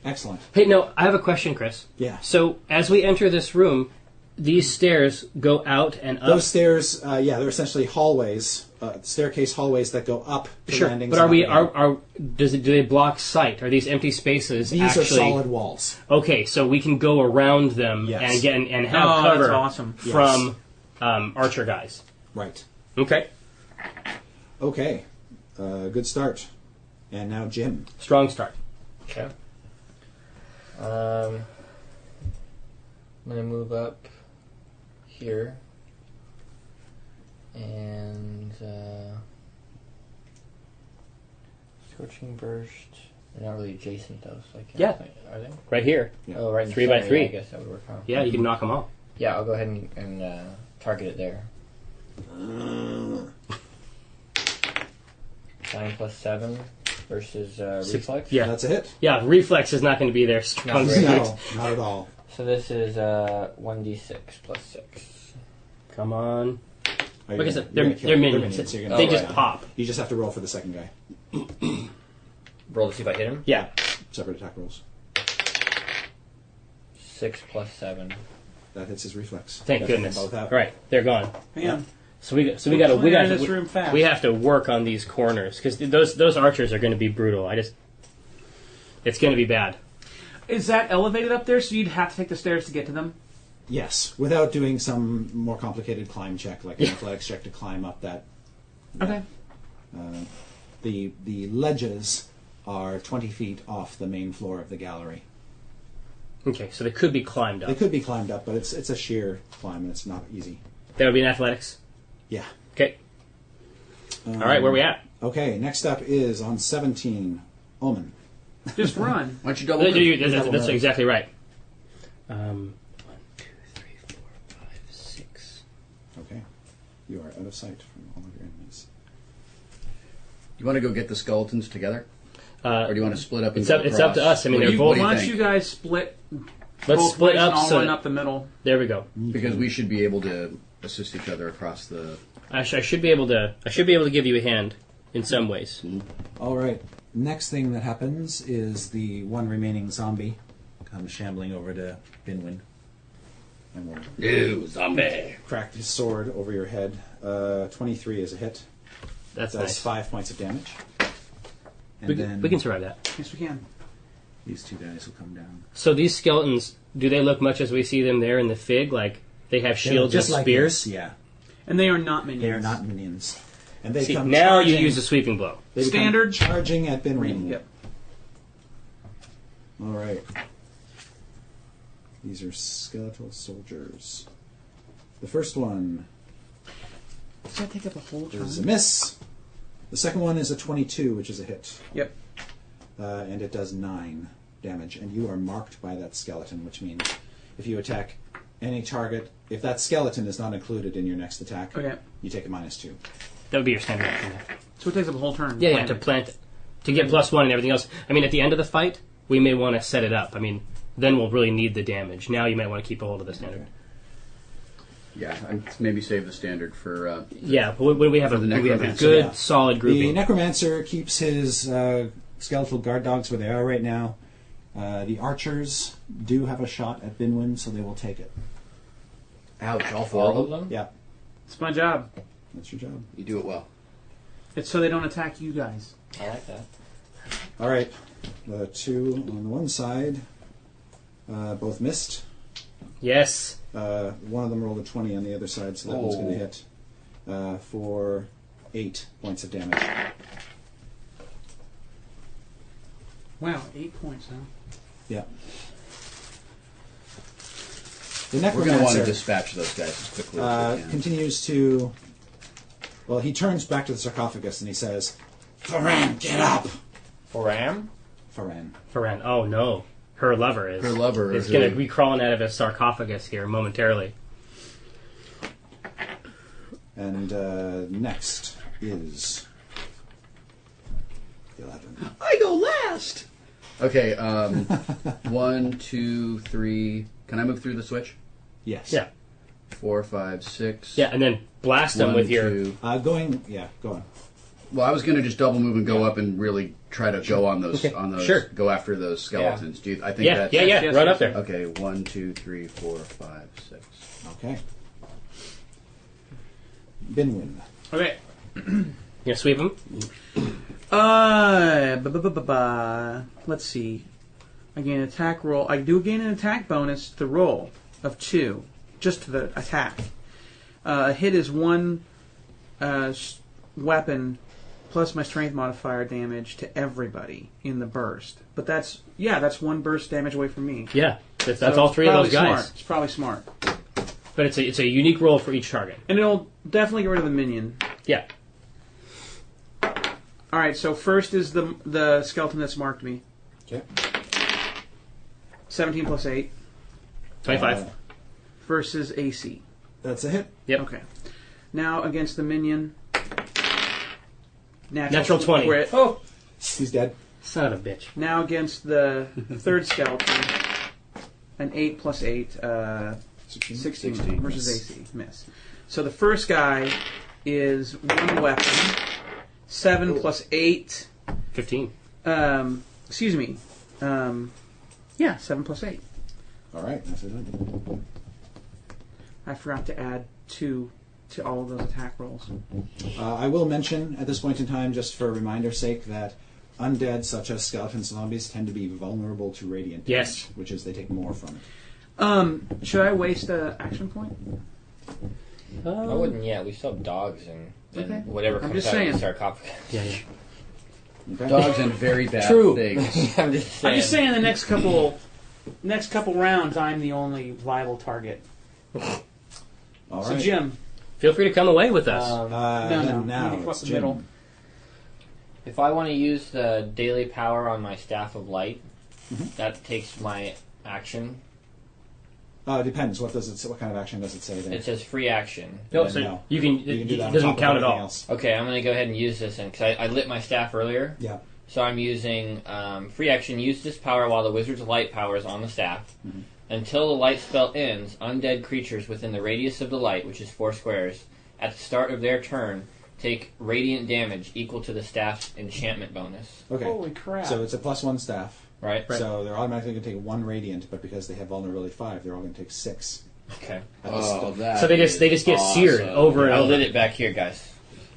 B: Excellent.
F: Hey, no, I have a question, Chris.
B: Yeah.
F: So as we enter this room, these stairs go out and up.
B: Those stairs, they're essentially hallways, staircase hallways that go up to
F: Sure,
B: landings.
F: but are
B: and
F: we
B: up and down.
F: do they block sight? Are these empty spaces
B: These
F: actually
B: are solid walls.
F: Okay, so we can go around them
B: Yes.
F: and have
D: Oh,
F: cover
D: that's awesome.
F: from archer guys.
B: Right.
F: Okay.
B: Okay. Good start. And now Jim.
F: Strong start.
C: Okay. I'm gonna move up here and scorching burst. They're not really adjacent though, so I can't.
F: Yeah.
C: Are they?
F: Right here.
B: Yeah.
C: Oh, right. In the
F: 3 by
C: center,
F: 3.
C: Yeah, I guess that would work out.
F: Yeah, you can knock them all.
C: Yeah, I'll go ahead and target it there. 9 plus 7 versus reflex.
F: Yeah.
B: That's a hit.
F: Yeah, reflex is not going to be there. Strong
C: Not great.
F: suit.
B: No, not at all.
C: So this is 1d6 plus 6.
F: Come on.
B: Are you
F: Like I
B: gonna-
F: said,
B: you're
F: they're
B: gonna kill-
F: minions.
B: so you're gonna
F: They
B: kill
F: just
B: them.
F: pop.
B: You just have to roll for the second guy.
C: Roll to see if I hit him.
F: Yeah.
B: Separate attack rolls.
C: 6 plus 7.
B: That hits his reflex.
F: Thank
B: Get
F: goodness.
B: them both out.
F: All right, they're gone.
D: Man,
F: So we got
D: clear this room fast.
F: we have to work on these corners because those archers are going to be brutal. It's going to be bad.
D: is that elevated up there? So you'd have to take the stairs to get to them.
B: Yes, without doing some more complicated climb check, like an athletics check to climb up that.
D: Okay.
B: The ledges are 20 feet off the main floor of the gallery.
F: Okay, so they could be climbed
B: They
F: up.
B: could be climbed up, but it's a sheer climb and it's not easy.
F: That would be in athletics.
B: Yeah.
F: Okay. All right, where are we at?
B: Okay, next up is on 17, Omin.
D: Just run.
E: Why don't you double move?
F: That's exactly right. 1, 2, 3, 4, 5, 6.
B: Okay. You are out of sight from all of your enemies.
E: You want to go get the skeletons together? Or do you want to split up and
F: It's
E: go
F: up. It's up to
E: across?
F: us. I mean,
E: What
F: they're
E: do you-
F: both.
E: what do
D: Why
E: you
D: don't
E: think?
D: you guys split?
F: Let's
D: both
F: split
D: ways and
F: up
D: I'll
F: so
D: run
F: that-
D: up the middle.
F: There we go.
E: Because we should be able to assist each other across the...
F: I should be able to. I should be able to give you a hand in some ways.
B: All right. Next thing that happens is the one remaining zombie comes shambling over to Binwin and will
E: Ew, zombie!
B: crack his sword over your head. 23 is a hit.
F: That's
B: Does
F: nice.
B: 5 points of damage. And
F: We,
B: then
F: we can survive that.
D: Yes, we can.
B: these two guys will come down.
F: So these skeletons, do they look much as we see them there in the fig? Like they have shields
B: just
F: and
B: like
F: spears?
B: this, yeah.
D: And they are not minions.
B: They are not minions. And they
F: See,
B: come
F: now you
B: charging-
F: use a sweeping blow.
B: they become
D: Standard.
B: charging at Binwin.
D: Yep.
B: All right. These are skeletal soldiers. The first one
D: Does that take up a whole turn?
B: is a miss. The second one is a 22, which is a hit.
D: Yep.
B: And it does 9 damage. And you are marked by that skeleton, which means if you attack any target, if that skeleton is not included in your next attack,
D: Okay.
B: you take a -2.
F: That would be your standard action.
D: So it takes up a whole turn.
F: Yeah, yeah, to plant it. To get +1 and everything else. I mean, at the end of the fight, we may want to set it up. I mean, then we'll really need the damage. Now you might want to keep a hold of the standard.
E: Yeah, and maybe save the standard for...
F: Yeah, but when we have a
E: For the
F: we have a
E: necromancer,
F: good,
B: yeah.
F: solid
B: The
F: grouping.
B: necromancer keeps his skeletal guard dogs where they are right now. The archers do have a shot at Binwin, so they will take it.
E: Ouch, all 4 of them?
B: Yeah,
D: It's my job.
B: that's your job.
E: You do it well.
D: It's so they don't attack you guys.
C: I like that.
B: All right, the two on the one side both missed.
F: Yes.
B: One of them rolled a 20 on the other side, so that one's going to hit for 8 points of damage.
D: Wow, 8 points, huh?
B: Yeah. The
E: We're going to want to
B: necromancer
E: dispatch those guys as quickly as we can.
B: continues to. Well, he turns back to the sarcophagus and he says, "Faran, get up!"
C: Ram?
B: Faran.
F: Faran. Oh, no. Her lover is.
E: Her lover
F: is
E: is
F: going
E: a-
F: to be crawling out of a sarcophagus here momentarily.
B: And next is 11.
E: I go last! Okay, 1, 2, 3... Can I move through the switch?
B: Yes.
F: Yeah.
E: 4, 5, 6...
F: Yeah, and then blast them
E: 1,
F: with your.
E: 2...
B: Go on.
E: Well, I was going to just double move and go up and really try to go on those,
F: Okay, sure.
E: go after those skeletons. Do you, I think
F: Yeah,
E: that's...
F: yeah, yeah.
D: Yes,
F: Run
D: yes,
F: up there.
E: Okay, 1, 2, 3, 4, 5, 6...
B: Okay. Binwin.
D: Okay.
F: You gonna sweep them?
D: Let's see. I gain an attack roll. I do gain an attack bonus to the roll of 2, just to the attack. A hit is 1 weapon plus my strength modifier damage to everybody in the burst. But that's 1 burst damage away from me.
F: Yeah. That's
D: So
F: all
D: it's
F: 3 of those
D: probably
F: guys.
D: Smart. It's probably smart.
F: But it's a unique roll for each target.
D: And it'll definitely get rid of the minion.
F: Yeah.
D: Alright, so first is the skeleton that's marked me.
B: Okay.
D: 17 plus 8
F: 25.
D: versus AC.
B: That's a hit.
F: Yep.
D: Okay. Now against the minion.
F: Natural 20.
D: Crit.
C: Oh!
B: He's dead.
F: Son of a bitch.
D: Now against the third skeleton. An 8 plus 8. 16
E: 16,
D: versus
E: miss.
D: AC. Miss. So the first guy is 1 weapon. 7 plus 8.
F: 15.
D: Excuse me. 7 plus 8.
B: All right. That's it.
D: I forgot to add 2 to all of those attack rolls.
B: I will mention at this point in time, just for reminder's sake, that undead, such as skeletons and zombies, tend to be vulnerable to radiant damage,
F: Yes.
B: which is they take more from it.
D: Should I waste an action point?
C: I wouldn't yet. We still have dogs and
D: Okay.
C: whatever
D: I'm
C: comes
D: just
C: out of
D: saying.
C: the sarcophagus.
F: Yeah, yeah.
B: Okay.
E: Dogs and very bad
F: True.
E: things.
C: I'm just saying.
D: I'm just saying the next couple rounds, I'm the only viable target.
B: All
D: So
B: right.
D: Jim,
F: Feel free to come away with us.
D: no,
B: Then now
D: you can cross
B: it's
D: the
B: Jim.
D: middle.
C: If I want to use the daily power on my Staff of Light,
B: Mhm.
C: that takes my action.
B: It depends. What kind of action does it say there?
C: It says free action.
F: no,
B: then
F: so
B: no.
F: you can.
B: You can do that
F: It
B: on
F: doesn't
B: top of
F: count at
B: everything
F: all.
B: else.
C: Okay, I'm going to go ahead and use this because I lit my staff earlier.
B: Yeah.
C: So I'm using free action. Use this power while the Wizard's light power is on the staff.
B: Mhm.
C: Until the light spell ends, undead creatures within the radius of the light, which is 4 squares, at the start of their turn, take radiant damage equal to the staff's enchantment bonus.
B: Okay.
D: Holy crap.
B: So it's a +1 staff.
C: Right?
B: So they're automatically going to take 1 radiant, but because they have vulnerability 5, they're all going to take 6.
C: Okay.
E: Oh, that
F: So they just
E: is
F: get seared
E: awesome.
F: over and
C: I
F: over.
C: lit it back here, guys.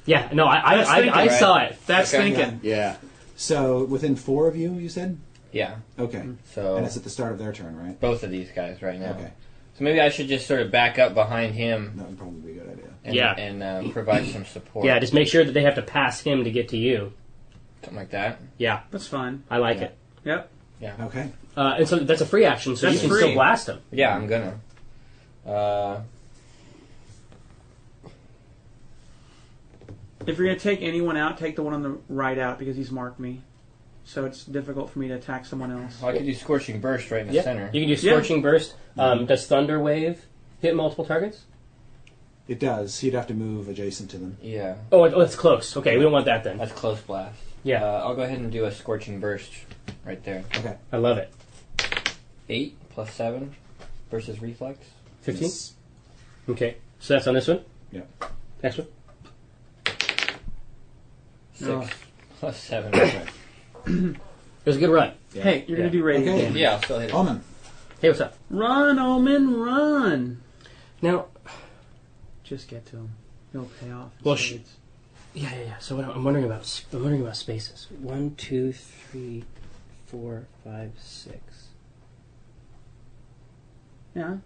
F: Yeah, no,
D: That's thinking,
F: I
C: right?
F: saw it.
D: That's
C: Okay.
D: thinking.
E: Yeah.
B: So within 4 of you said?
C: Yeah.
B: Okay.
C: So
B: And it's at the start of their turn, right?
C: both of these guys right now.
B: Okay.
C: So maybe I should just sort of back up behind him
B: That would probably be a good idea.
C: and,
F: Yeah.
C: and provide some support.
F: Yeah, just make sure that they have to pass him to get to you.
C: Something like that.
F: Yeah,
D: That's fine.
F: I like
B: Yeah.
F: it.
D: Yep.
B: Okay.
F: And so that's a free action, so
D: That's
F: you can
D: free.
F: still blast him.
C: Yeah, I'm gonna.
D: If you're going to take anyone out, take the one on the right out because he's marked me. So it's difficult for me to attack someone else.
C: Well, I could do Scorching Burst right in the
F: Yeah,
C: center.
F: you can do Scorching Burst. Does Thunder Wave hit multiple targets?
B: It does. He'd have to move adjacent to them.
C: Yeah,
F: Oh, it's close. Okay, we don't want that then.
C: that's Close Blast.
F: Yeah.
C: I'll go ahead and do a Scorching Burst right there.
B: Okay.
F: I love it.
C: 8 plus 7 versus Reflex.
F: 15?
B: Yes.
F: Okay, so that's on this one?
B: Yeah.
F: Next one?
C: 6
D: Oh.
C: plus 7 Reflex.
F: It was a good run.
B: Yeah.
D: Hey, you're going to do radiant
B: Okay.
D: damage.
C: Yeah, I'll still hit it.
B: Omin.
F: Hey, what's up?
D: Run, Omin, run.
F: Now,
D: Just get to him. He'll pay off. in
F: Well,
D: spades.
F: yeah. So what I'm wondering about spaces. 1, 2, 3, 4, 5, 6.
D: Yeah.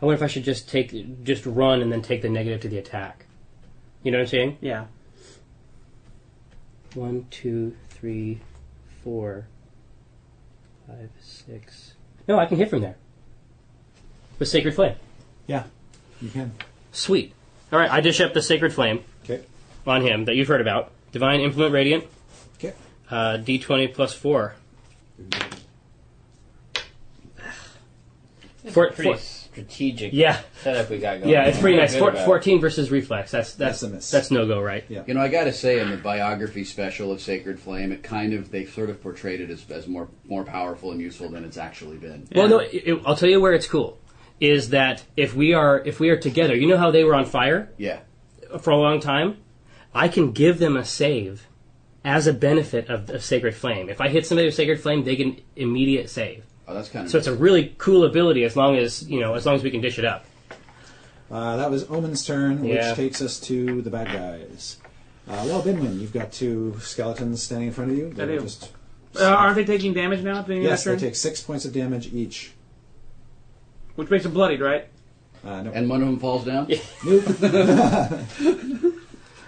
F: I wonder if I should just run and then take the negative to the attack. You know what I'm saying?
D: Yeah.
F: 1, 2, 3, 4, 5, 6. No, I can hit from there. With Sacred Flame.
B: Yeah. You can.
F: Sweet. All right, I dish up the Sacred Flame
B: Okay.
F: on him that you've heard about. Divine Implement Radiant.
B: Okay.
F: D20 plus 4.
C: It's
F: For-
C: a pretty
F: for-
C: strategic
F: Yeah,
C: setup we got going.
F: yeah, it's pretty
C: I'm
F: nice.
C: good about it.
F: 14 versus Reflex. That's
B: a miss.
F: That's no go, right?
B: Yeah.
E: You know, I got to say, in the biography special of Sacred Flame, they sort of portrayed it as more powerful and useful than it's actually been.
F: Well, no, I'll tell you where it's cool. Is that if we are together, you know how they were on fire
E: Yeah.
F: for a long time? I can give them a save as a benefit of Sacred Flame. If I hit somebody with Sacred Flame, they get an immediate save.
E: Oh, that's kind of.
F: So it's a really cool ability as long as we can dish it up.
B: That was Omin's turn,
F: Yeah.
B: which takes us to the bad guys. Well, Binwin, you've got 2 skeletons standing in front of you.
D: I
B: They're
D: do.
B: just
D: Aren't they taking damage now? At the beginning
B: yes,
D: of
B: they
D: their turn?
B: take 6 points of damage each.
D: Which makes them bloodied, right?
B: No.
E: And one of them falls down.
B: Nope.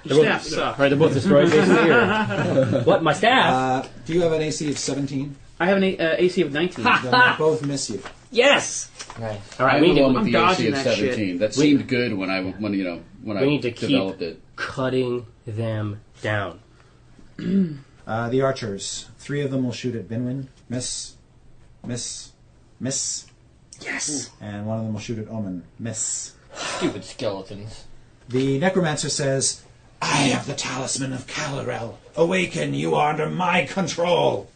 D: Your staff suck.
F: Right, they're both destroyed basically. Or... What? My staff?
B: Do you have an AC of 17?
D: I have an AC of 19.
B: Then they both miss you.
F: Yes.
C: Nice.
F: All right,
E: I'm
F: we
E: the one
F: need
E: with
D: I'm
E: the AC
D: dodging
E: of
D: that shit.
E: 17. That seemed good when I
F: need to keep
E: developed it.
F: cutting them down.
B: The archers. 3 of them will shoot at Binwin. Miss. Miss. Miss.
F: Yes.
B: And 1 of them will shoot at Omin. Miss.
C: Stupid skeletons.
B: The necromancer says, I have the talisman of Calorel. Awaken, you are under my control.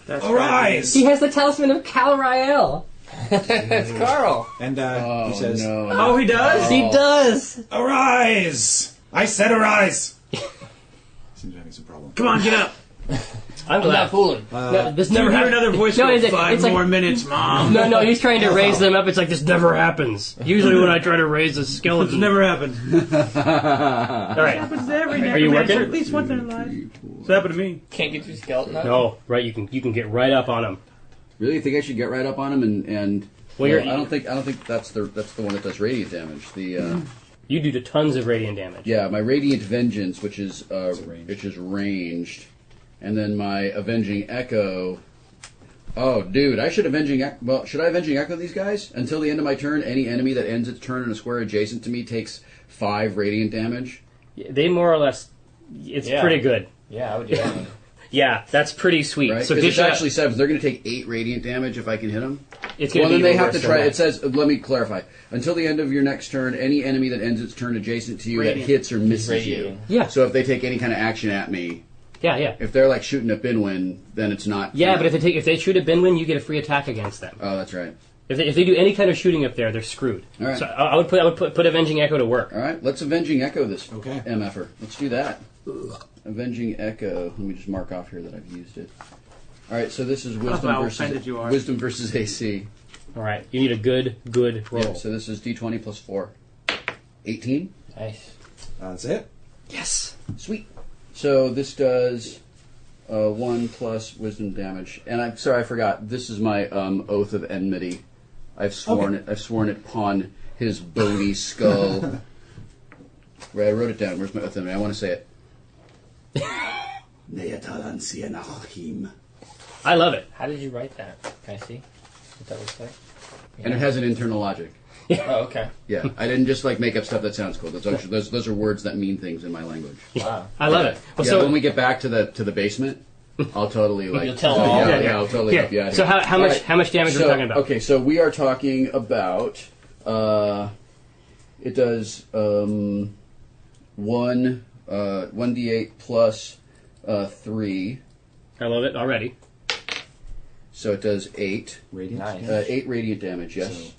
D: That's
B: Arise!
F: He has the talisman of Calrael.
C: It's Carl.
B: And
E: Oh,
B: he says,
E: no.
D: Oh, he does?
F: He does.
B: Arise! I said arise! Seems having some problem.
D: Come on, get up.
F: I'm
C: I'm not
F: glad.
C: fooling.
F: No, this
D: You
F: never
D: hear
F: happens.
D: another voice
F: No,
D: go,
F: it's
D: 5
F: like-
D: more minutes, Mom.
F: No, he's trying to raise them up. It's like this never happens. Usually when I try to raise a
D: It's
F: skeleton.
D: never happened.
F: All right.
D: happens to every
F: Are you
D: necromancer
F: working?
D: at least once in their life. It's happened to me.
C: Can't get through skeleton. Up?
F: No, right. You can get right up on them.
E: Really, you think I should get right up on him and
F: Well,
E: well,
F: you're-
E: I don't think that's the one that does radiant damage. The
F: You do tons of radiant damage.
E: Yeah, my Radiant Vengeance, which is
B: ranged.
E: ranged, and then my Avenging Echo. Oh, dude, I should Avenging Echo. Well, should I Avenging Echo these guys? Until the end of my turn, any enemy that ends its turn in a square adjacent to me takes 5 radiant damage.
F: They more or less. It's pretty good.
C: Yeah, I would do that one.
F: Yeah, that's pretty sweet.
E: Right?
F: So
E: Because it's
F: good
E: actually 7. They're going to take 8 radiant damage if I can hit them.
F: It's going
E: Well,
F: to
E: then
F: be
E: they have to
F: worse
E: try.
F: than
E: It
F: that.
E: says, let me clarify. Until the end of your next turn, any enemy that ends its turn adjacent to you
D: Radiant.
E: that hits or misses you.
C: Radiating.
F: Yeah.
E: So if they take any kind of action at me,
F: Yeah.
E: if they're like shooting at Binwin, then it's not.
F: Yeah, but if they shoot at Binwin, you get a free attack against them.
E: Oh, that's right.
F: If they do any kind of shooting up there, they're screwed.
E: All right.
F: So I would put Avenging Echo to work.
E: All right, let's Avenging Echo this
B: Okay.
E: MFer. Let's do that. Avenging Echo. Let me just mark off here that I've used it. All right, so this is Wisdom
D: how offended
E: versus
D: you are.
E: Wisdom versus AC.
F: All right, you need a good roll.
E: Yeah, so this is D20 plus 4. 18.
C: Nice.
B: That's it.
F: Yes.
E: Sweet. So this does 1 plus Wisdom damage. And I'm sorry, I forgot. This is my Oath of Enmity. I've sworn it. I've sworn it upon his bony skull. Right, I wrote it down. Where's my Oath of Enmity? I want to say it.
F: I love it.
C: How did you write that? Can I see what that looks like?
E: And it has an internal logic.
C: Oh, okay.
E: Yeah, I didn't just like make up stuff that sounds cool. Those are words that mean things in my language.
C: Wow.
F: I love it. Well,
E: Yeah,
F: so
E: when we get back to the basement, I'll totally like.
C: You'll tell them all.
E: Yeah, I'll totally help you out.
F: So
E: here.
F: how
E: All
F: much
E: right.
F: how much damage are we talking about?
E: Okay, so we are talking about. It does 1d8 plus 3,
F: I love it already.
E: so it does 8.
B: Radiant.
C: Nice.
E: 8 radiant damage. Yes.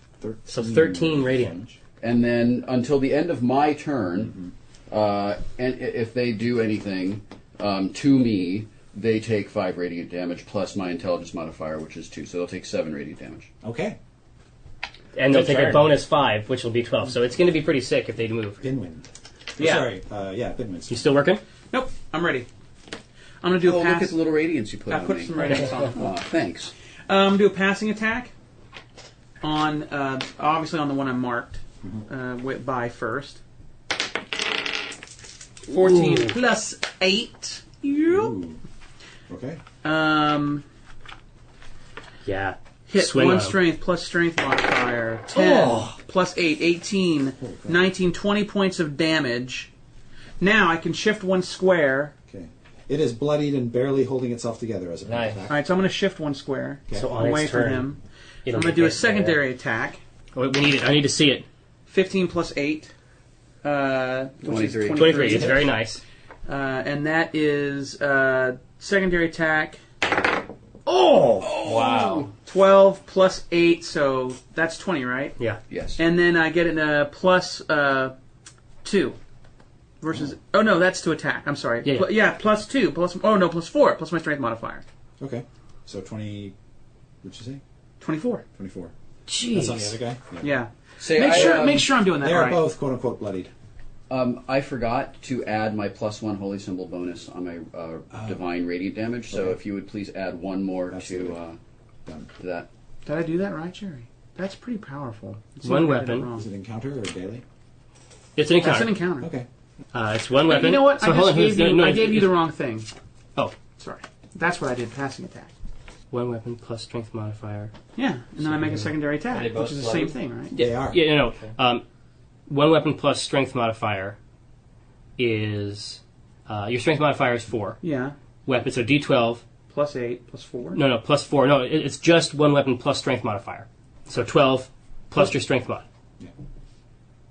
F: So 13 radiant.
E: And then until the end of my turn, and if they do anything to me, they take 5 radiant damage plus my intelligence modifier, which is 2. So they'll take 7 radiant damage.
B: Okay.
F: And they'll
C: Good
F: take a
C: turn.
F: bonus 5, which will be 12. So it's going to be pretty sick if they move.
B: Binwin.
D: Yeah.
B: Sorry. Binwin.
F: You still working?
D: Nope, I'm ready. I'm going to do
E: Oh,
D: a
E: look
D: pass.
E: at the little radiance you put
D: I
E: on
D: put
E: me.
D: some radiance on.
E: Aw, thanks.
D: I'm going to do a passing attack on, obviously on the one I marked by first. 14
F: Ooh.
D: plus 8. Yep.
B: Ooh. Okay.
F: Yeah.
D: Hit
F: Swing
D: 1
F: on 'em.
D: strength plus strength modifier. 10
F: Oh.
D: plus 8, 18, 19, 20 points of damage. Now I can shift 1 square.
B: Okay. It is bloodied and barely holding itself together as a
C: Nice.
B: attack.
D: Alright, so I'm going to shift 1 square
B: Okay.
F: So on
D: away
F: its
D: from
F: turn,
D: him.
F: it'll
D: I'm going
F: be
D: to do a
F: hit.
D: secondary attack.
F: Oh, we need it. I need to see it.
D: 15 plus 8. Which is
E: 23.
F: 23. It's very nice.
D: And that is secondary attack.
F: Oh!
C: Wow.
D: 12 plus 8, so that's 20, right?
F: Yeah.
E: Yes.
D: And then I get a plus 2. Versus. Oh, no, that's to attack. I'm sorry.
F: Yeah.
D: Plus 2. Plus 4. Plus my strength modifier.
B: Okay. So 20. What'd you say?
D: 24.
B: 24.
F: Jeez.
B: That's on the other guy.
D: Yeah.
E: Say,
D: Make sure I'm doing that
B: They are
D: right.
B: both quote unquote bloodied.
E: I forgot to add my +1 holy symbol bonus on my divine radiant damage. So
B: Okay.
E: if you would please add 1 more
B: Absolutely.
E: to that.
D: Did I do that right, Jerry? That's pretty powerful. It seems
F: One
D: like I did it
F: weapon.
D: wrong.
B: Is it encounter or daily?
F: It's an
D: That's
F: encounter.
D: an encounter.
B: Okay.
F: It's one weapon.
D: You know what?
F: So
D: I
F: hold
D: just
F: on.
D: gave you,
F: no,
D: I gave you
F: it's-
D: the wrong thing.
F: Oh.
D: Sorry. That's what I did, passing attack.
F: One weapon plus strength modifier.
D: Yeah, and then I make a secondary attack,
C: Are they both
D: which is the same
C: bloodied?
D: thing, right?
B: They are.
F: Yeah, no. One weapon plus strength modifier is your strength modifier is 4.
D: Yeah.
F: Weapon, so D12.
D: Plus 8, plus 4.
F: No, plus 4. No, it's just one weapon plus strength modifier. So 12 plus your strength mod.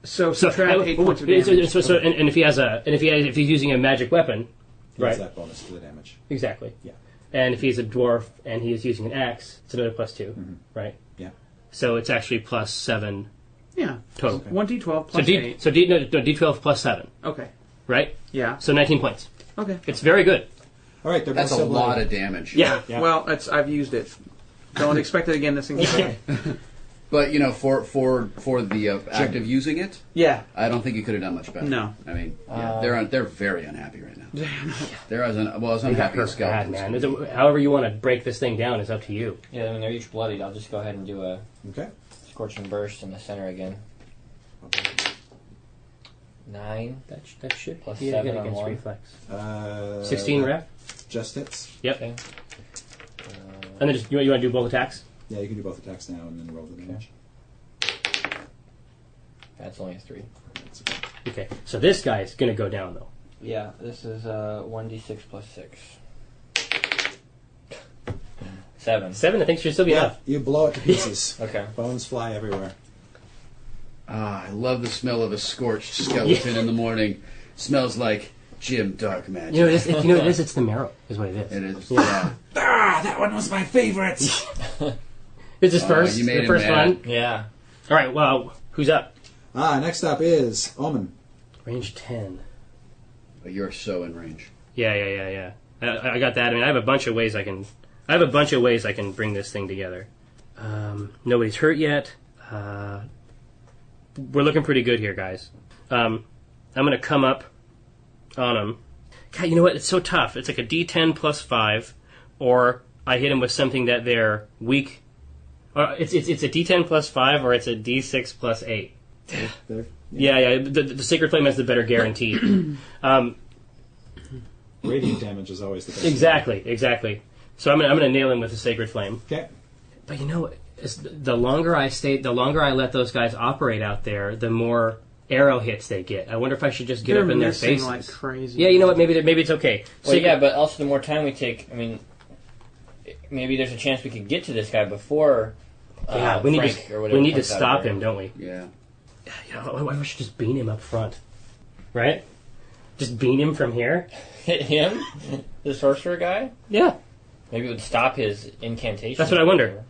D: So subtract 8 points of damage.
F: And if he's using a magic weapon,
B: He has
F: right?
B: that bonus to the damage.
F: Exactly.
B: Yeah.
F: And if he's a dwarf and he is using an axe, it's another plus 2, right?
B: Yeah.
F: So it's actually plus 7
D: Yeah.
F: total.
B: Okay.
D: 1d12
F: So
D: plus 8.
F: D12 plus 7,
D: Okay.
F: right?
D: Yeah.
F: So 19 points.
D: Okay.
F: It's very good.
B: All right. They're
E: That's
B: both
E: a
B: still
E: lot
B: bloodied.
E: of damage.
F: Yeah.
B: Yeah.
D: Well, I've used it. Don't expect it again this thing.
E: But for the act of using it,
D: Yeah.
E: I don't think you could have done much better.
D: No.
E: I mean, they're very unhappy right now. They're as unhappy as
F: Bad,
E: skeletons.
F: man. However you want to break this thing down is up to you.
C: Yeah, when they're each bloodied, I'll just go ahead and do a
B: Okay.
C: scorching burst in the center again. 9.
F: That should
C: Plus
F: be
C: 7
F: good
C: on
F: against
C: 1.
F: reflex. 16
B: that
F: ref?
B: Just hits.
F: Yep.
C: Okay.
F: And then just, you want to do both attacks?
B: Yeah, you can do both attacks now and then roll the damage.
C: That's only a 3.
B: That's okay.
F: Okay, so this guy is going to go down, though.
C: Yeah, this is 1d6 plus 6. 7.
F: 7, I think should still be
B: Yeah,
F: enough.
B: you blow it to pieces.
C: Okay.
B: Bones fly everywhere.
E: Ah, I love the smell of a scorched skeleton in the morning. Smells like Jim Darkmagic.
F: You know what it is? It's the marrow, is what it is.
E: It is.
F: Yeah.
B: Ah, that one was my favorite!
F: Is this first?
E: you made
F: the
E: him
F: first
E: mad.
F: one?
C: Yeah.
F: All right, well, who's up?
B: Next up is Omin.
F: Range 10.
E: But you're so in range.
F: Yeah. I got that. I mean, I have a bunch of ways I can bring this thing together. Nobody's hurt yet. We're looking pretty good here, guys. I'm going to come up on him. God, you know what? It's so tough. It's like a D10 plus 5, or I hit him with something that they're weak. It's a D10 plus 5, or it's a D6 plus 8. Yeah. The Sacred Flame has the better guarantee.
B: Radiant damage is always the best.
F: Exactly. So I'm gonna nail him with the Sacred Flame.
B: Okay.
F: But you know, the longer I let those guys operate out there, the more arrow hits they get. I wonder if I should just get
D: They're
F: up in their
D: missing
F: faces.
D: like crazy.
F: Yeah, you know what? Maybe it's okay.
C: Well, yeah, but also the more time we take, I mean, maybe there's a chance we could get to this guy before.
F: We need
C: Frank
F: to
C: or whatever
F: we need to
C: comes out
F: stop
C: of there.
F: him, don't we?
E: Yeah.
F: You know, I should just bean him up front, right? Just bean him from here.
C: Hit him, the sorcerer guy.
F: Yeah,
C: Maybe it would stop his incantation.
F: that's what I wonder.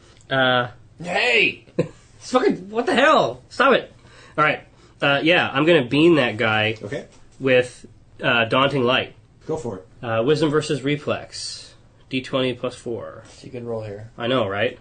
C: Hey!
F: It's fucking what the hell? Stop it! All right, I'm gonna bean that guy
B: Okay.
F: with Daunting Light.
B: Go for it.
F: Wisdom versus Reflex. D20 plus 4.
C: It's a good roll here.
F: I know, right?